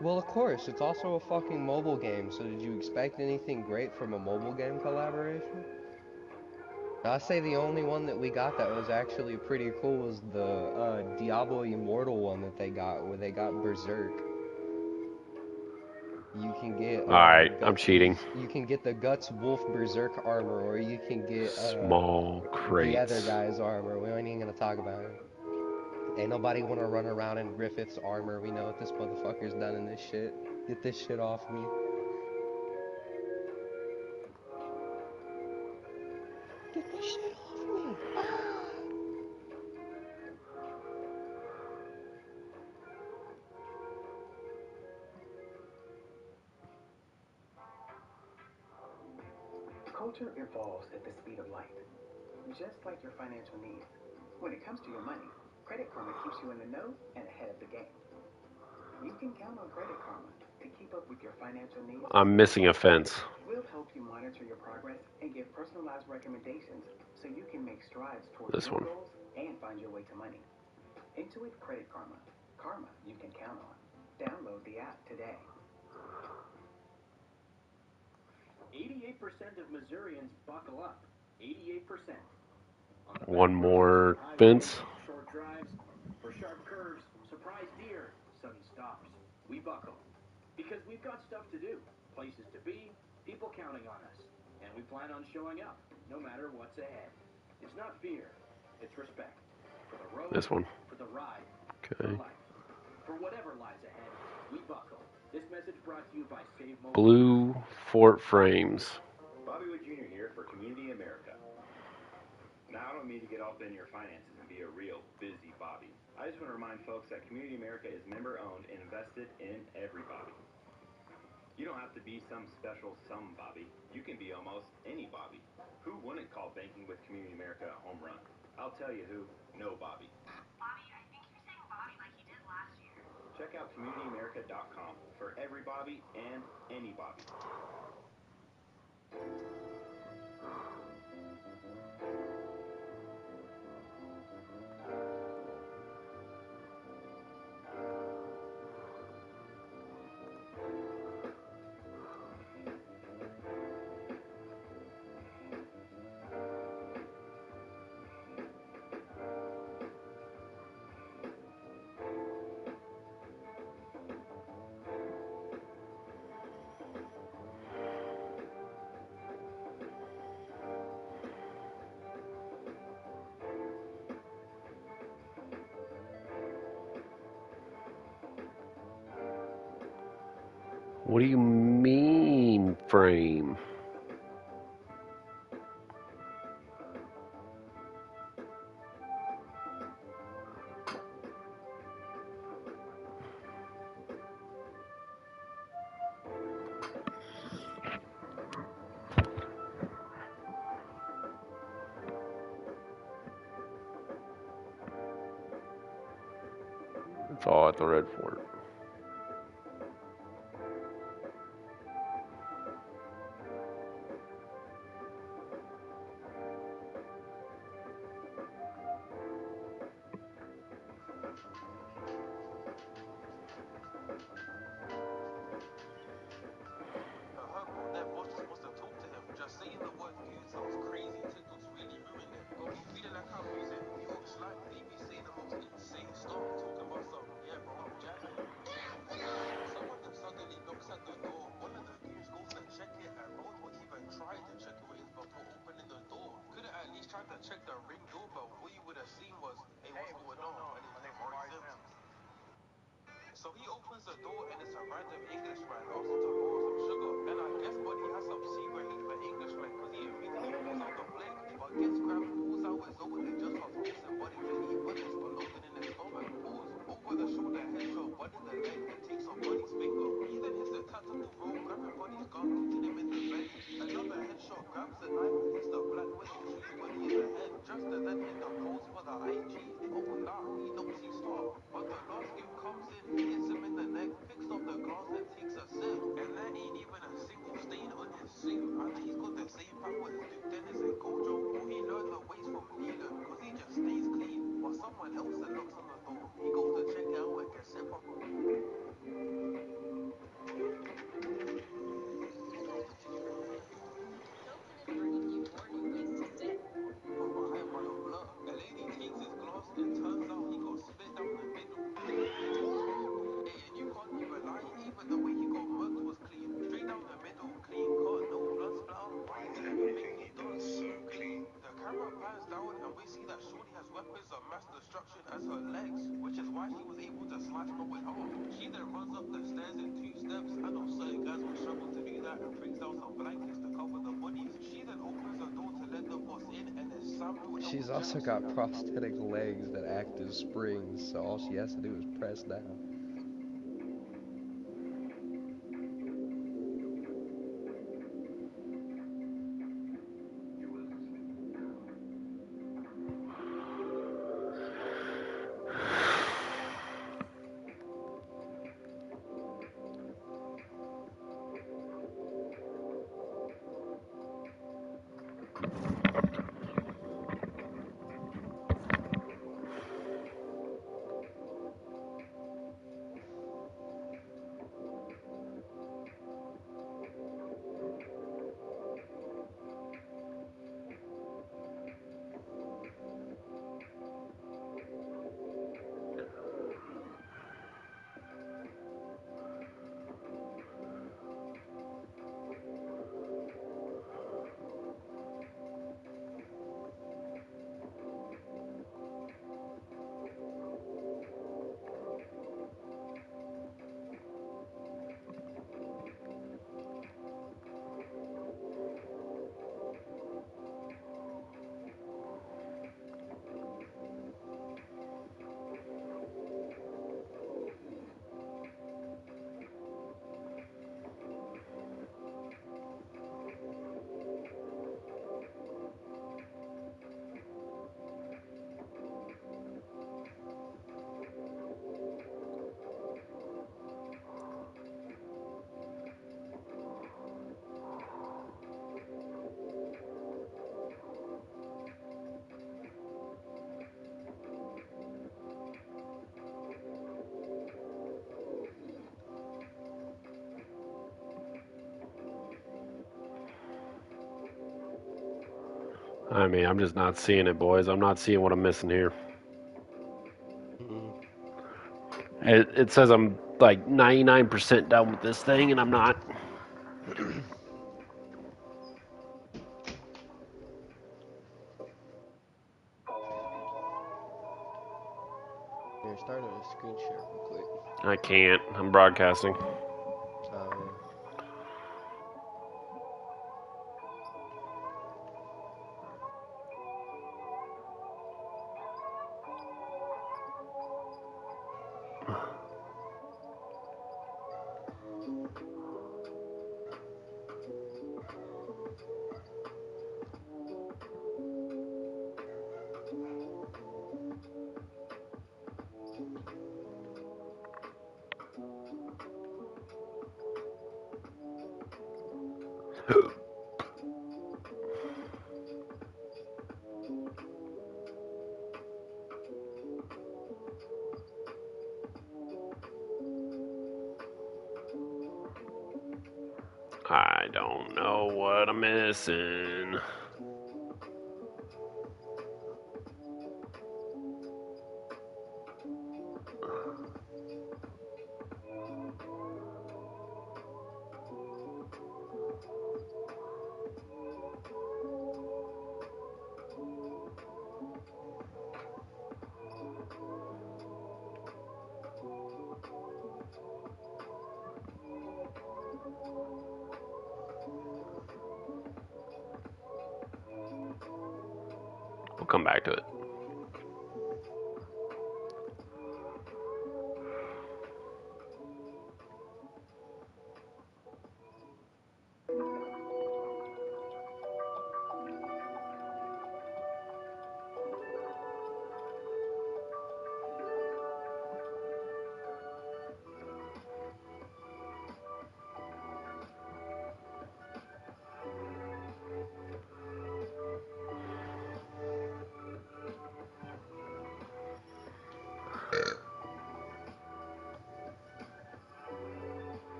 Well, of course, it's also a fucking mobile game, so did you expect anything great from a mobile game collaboration? I say the only one that we got that was actually pretty cool was the Diablo Immortal one that they got, where they got Berserk. You can get Alright, I'm cheating. You can get the Guts Wolf Berserk armor, or you can get Small the other crates. guy's armor. We ain't even gonna talk about him. Ain't nobody wanna run around in Griffith's armor. We know what this motherfucker's done in this shit. Get this shit off me. Get this shit off me. Ah! Culture evolves at the speed of light, just like your financial needs. When it comes to your money, Credit Karma keeps you in the know and ahead of the game. You can count on Credit Karma to keep up with your financial needs. I'm missing a fence. We'll help you monitor your progress and give personalized recommendations so you can make strides towards This your one. goals and find your way to money. Intuit Credit Karma. Karma you can count on. Download the app today. 88% of Missourians buckle up. 88%. On the One back roads, more highways, fence. short drives, for sharp curves, surprise deer, sudden stops. We buckle. Because we've got stuff to do, places to be, people counting on us. And we plan on showing up, no matter what's ahead. It's not fear, it's respect. For the road, This one. for the ride, for Okay. life. For whatever lies ahead, we buckle. This message brought to you by Save Mobile. Blue Fort Frames. Bobby Wood Jr. here for Community America. Now, I don't mean to get all up in your finances and be a real busy Bobby. I just want to remind folks that Community America is member-owned and invested in every Bobby. You don't have to be some special some Bobby. You can be almost any Bobby. Who wouldn't call banking with Community America a home run? I'll tell you who. No Bobby. Bobby, I think you're saying Bobby like you did last year. Check out CommunityAmerica.com for every Bobby and any Bobby. What do you mean, frame? That's all at the Red Fort. her bro, that boss just must have talked to him. Just saying the word food sounds crazy. TikTok's really ruined it. Go feeding that cow food checked the Ring doorbell, all you would have seen was, hey, what's going on? My name's Amari Sims. So he opens the door and it's a random Englishman asking to borrow some sugar. And I guess Buddy has some secret hate for Englishmen because he immediately pulls out the blade. But gets Grab pulls out his own and just starts piercing Buddy to eat bullets but loading in his stomach. Pause. Over the shoulder headshot, one in the leg that takes off Buddy's finger. He then hits the tactical roll, grabbing Buddy's gun, hitting him in the belly. Another headshot, grabs the knife and hits the Black Widow, shooting Buddy in the head. Just to then hit the pose for the IG. Oh nah, he knows he stopped. But the last gift comes in, hits him in the neck, picks up the glass and takes a sip. And there ain't even a single stain on his suit. Either he's got the same powers Duke Dennis and Gojo, or he learned the ways from Leland, cause he just stays clean. But someone else that knocks on the door. He goes to check it out and gets it from behind by a blur. A lady takes his glass and turns out he got split down the middle. Hey, and you can't even lie, even the way he got murked was clean. Straight down the middle, clean cut, no blood splatter. Why is everything he does so clean? The camera pans down and we see that Shorty has weapons of mass destruction as her legs, which is why she was able to slice Mo in half. She then runs up the stairs in 2 steps. I know certain guys would struggle to do that and brings down some blankets to cover the bodies. She then opens the door to let the boss in and it's Samuel L. She's also Jackson. got prosthetic legs that act as springs, so all she has to do is press down. I mean, I'm just not seeing it, boys. I'm not seeing what I'm missing here. Mm. It says I'm like 99% done with this thing, and I'm not. Here, start a screen share real quick. I can't. I'm broadcasting. Oh, yeah. I don't know what I'm missing. come back to it.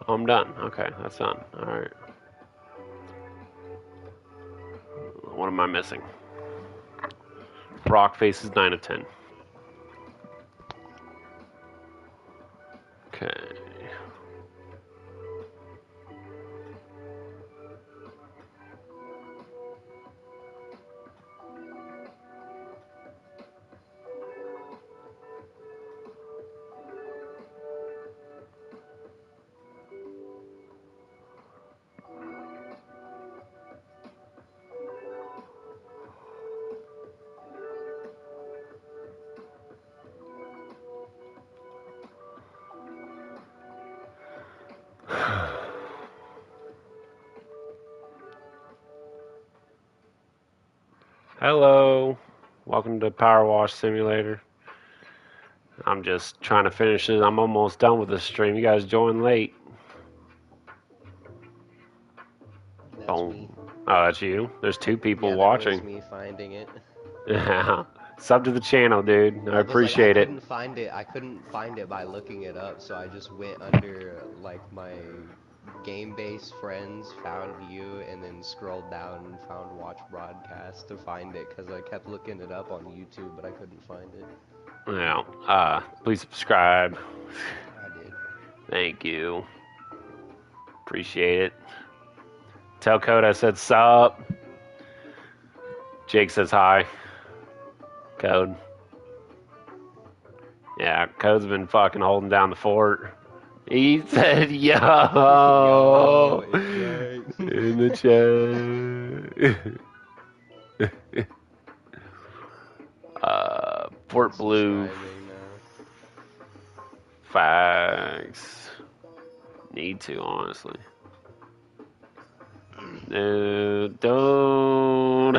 I'm done. Okay, that's done. All right. What am I missing? Rock face is 9 of 10. Okay. Hello. Welcome to Power Wash Simulator. I'm just trying to finish it. I'm almost done with the stream. You guys joined late. That's Boom. me. Oh, that's you? There's 2 people Yeah, that was watching. me finding it. Yeah. Sub to the channel, dude. I Well, cause like I appreciate it. couldn't find it. I couldn't find it by looking it up, so I just went under like my game-based friends, found you, and then scrolled down and found watch broadcast to find it. Cause I kept looking it up on YouTube, but I couldn't find it. Yeah. Please subscribe. I did. Thank you. Appreciate it. Tell Code I said sup. Jake says hi. Code. Yeah, Code's been fucking holding down the fort. He said Yo, yo it's Jake. in the chat. Fort Blue Subscribing now. facts. Need to, honestly. No, don't.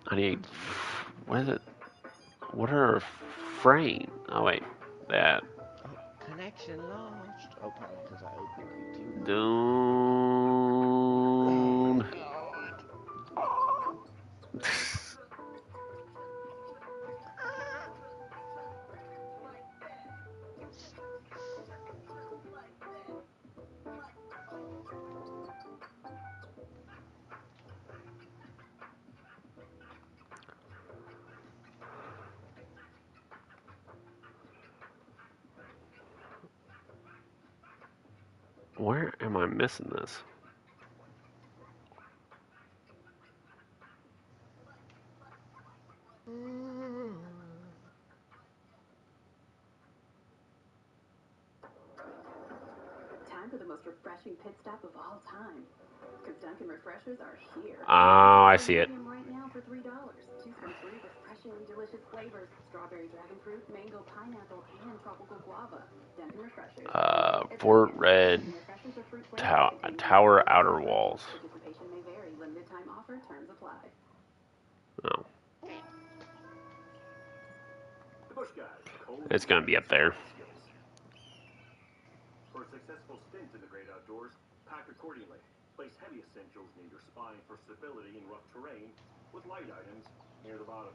I need. What is it? What are frame? Oh wait, that. Oh, connection lost. Oh, probably because I opened YouTube. Oh my Don't. god. Where am I missing this? Time for the most refreshing pit stop of all time. Because Dunkin' Refreshers are here. Oh, I see it. Them right now for $3. Choose from 3 refreshingly delicious flavors: strawberry dragon fruit, mango pineapple, and tropical guava. Dunkin' Refreshers. Fort Red Tower Outer Walls. Participation may vary. Limited time offer. Terms apply. Oh, The Bush Guys. it's gonna be up there. For a successful stint in the great outdoors, pack accordingly. Place heavy essentials near your spine for stability in rough terrain, with light items near the bottom.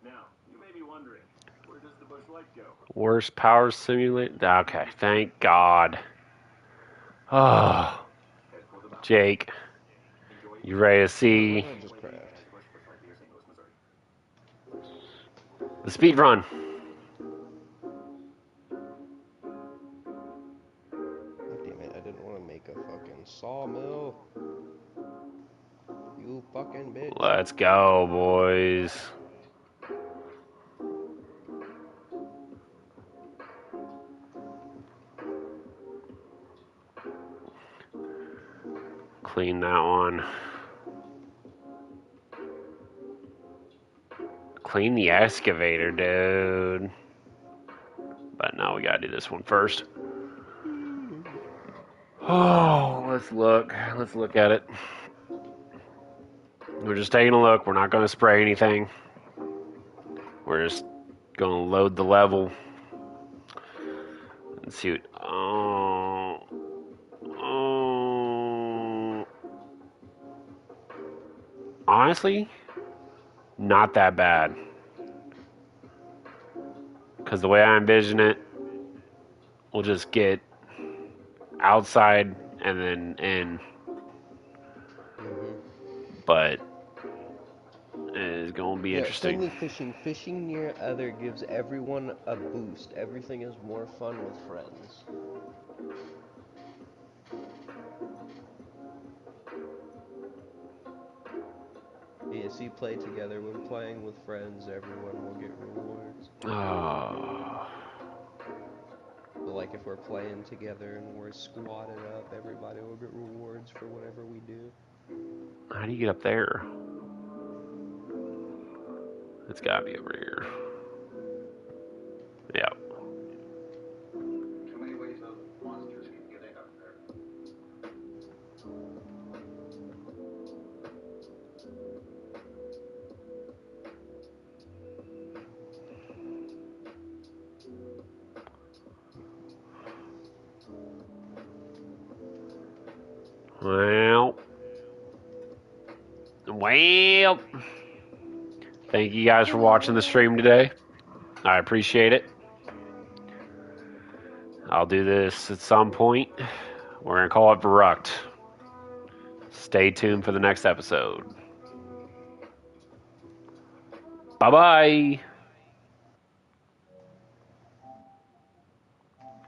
Now, you may be wondering, where does the Bush Light go? Worst power simulate. Okay, thank God. Oh, Head for the mountains. Jake, Enjoy you ready to Wait, what see did I just craft? Bush Light Beer, St. Louis, Missouri. the speed run? God damn it, I didn't want to make a fucking sawmill. You fucking bitch. Let's go, boys. clean that one. Clean the excavator, dude. But no, we gotta do this one first. Oh, let's look. Let's look at it. We're just taking a look. We're not gonna spray anything. We're just gonna load the level and see what. Honestly, not that bad. Because the way I envision it, we'll just get outside and then in. But it is going to be Yeah, same interesting. with fishing. Fishing near other gives everyone a boost. Everything is more fun with friends. Yeah, see, play together. When playing with friends, everyone will get rewards. Oh. But like if we're playing together and we're squatted up, everybody will get rewards for whatever we do. How do you get up there? It's got to be over here. Yeah. Too many ways those monsters can get in up there. Well. Thank you guys for watching the stream today. I appreciate it. I'll do this at some point. We're going to call it Verruct. Stay tuned for the next episode. Bye-bye.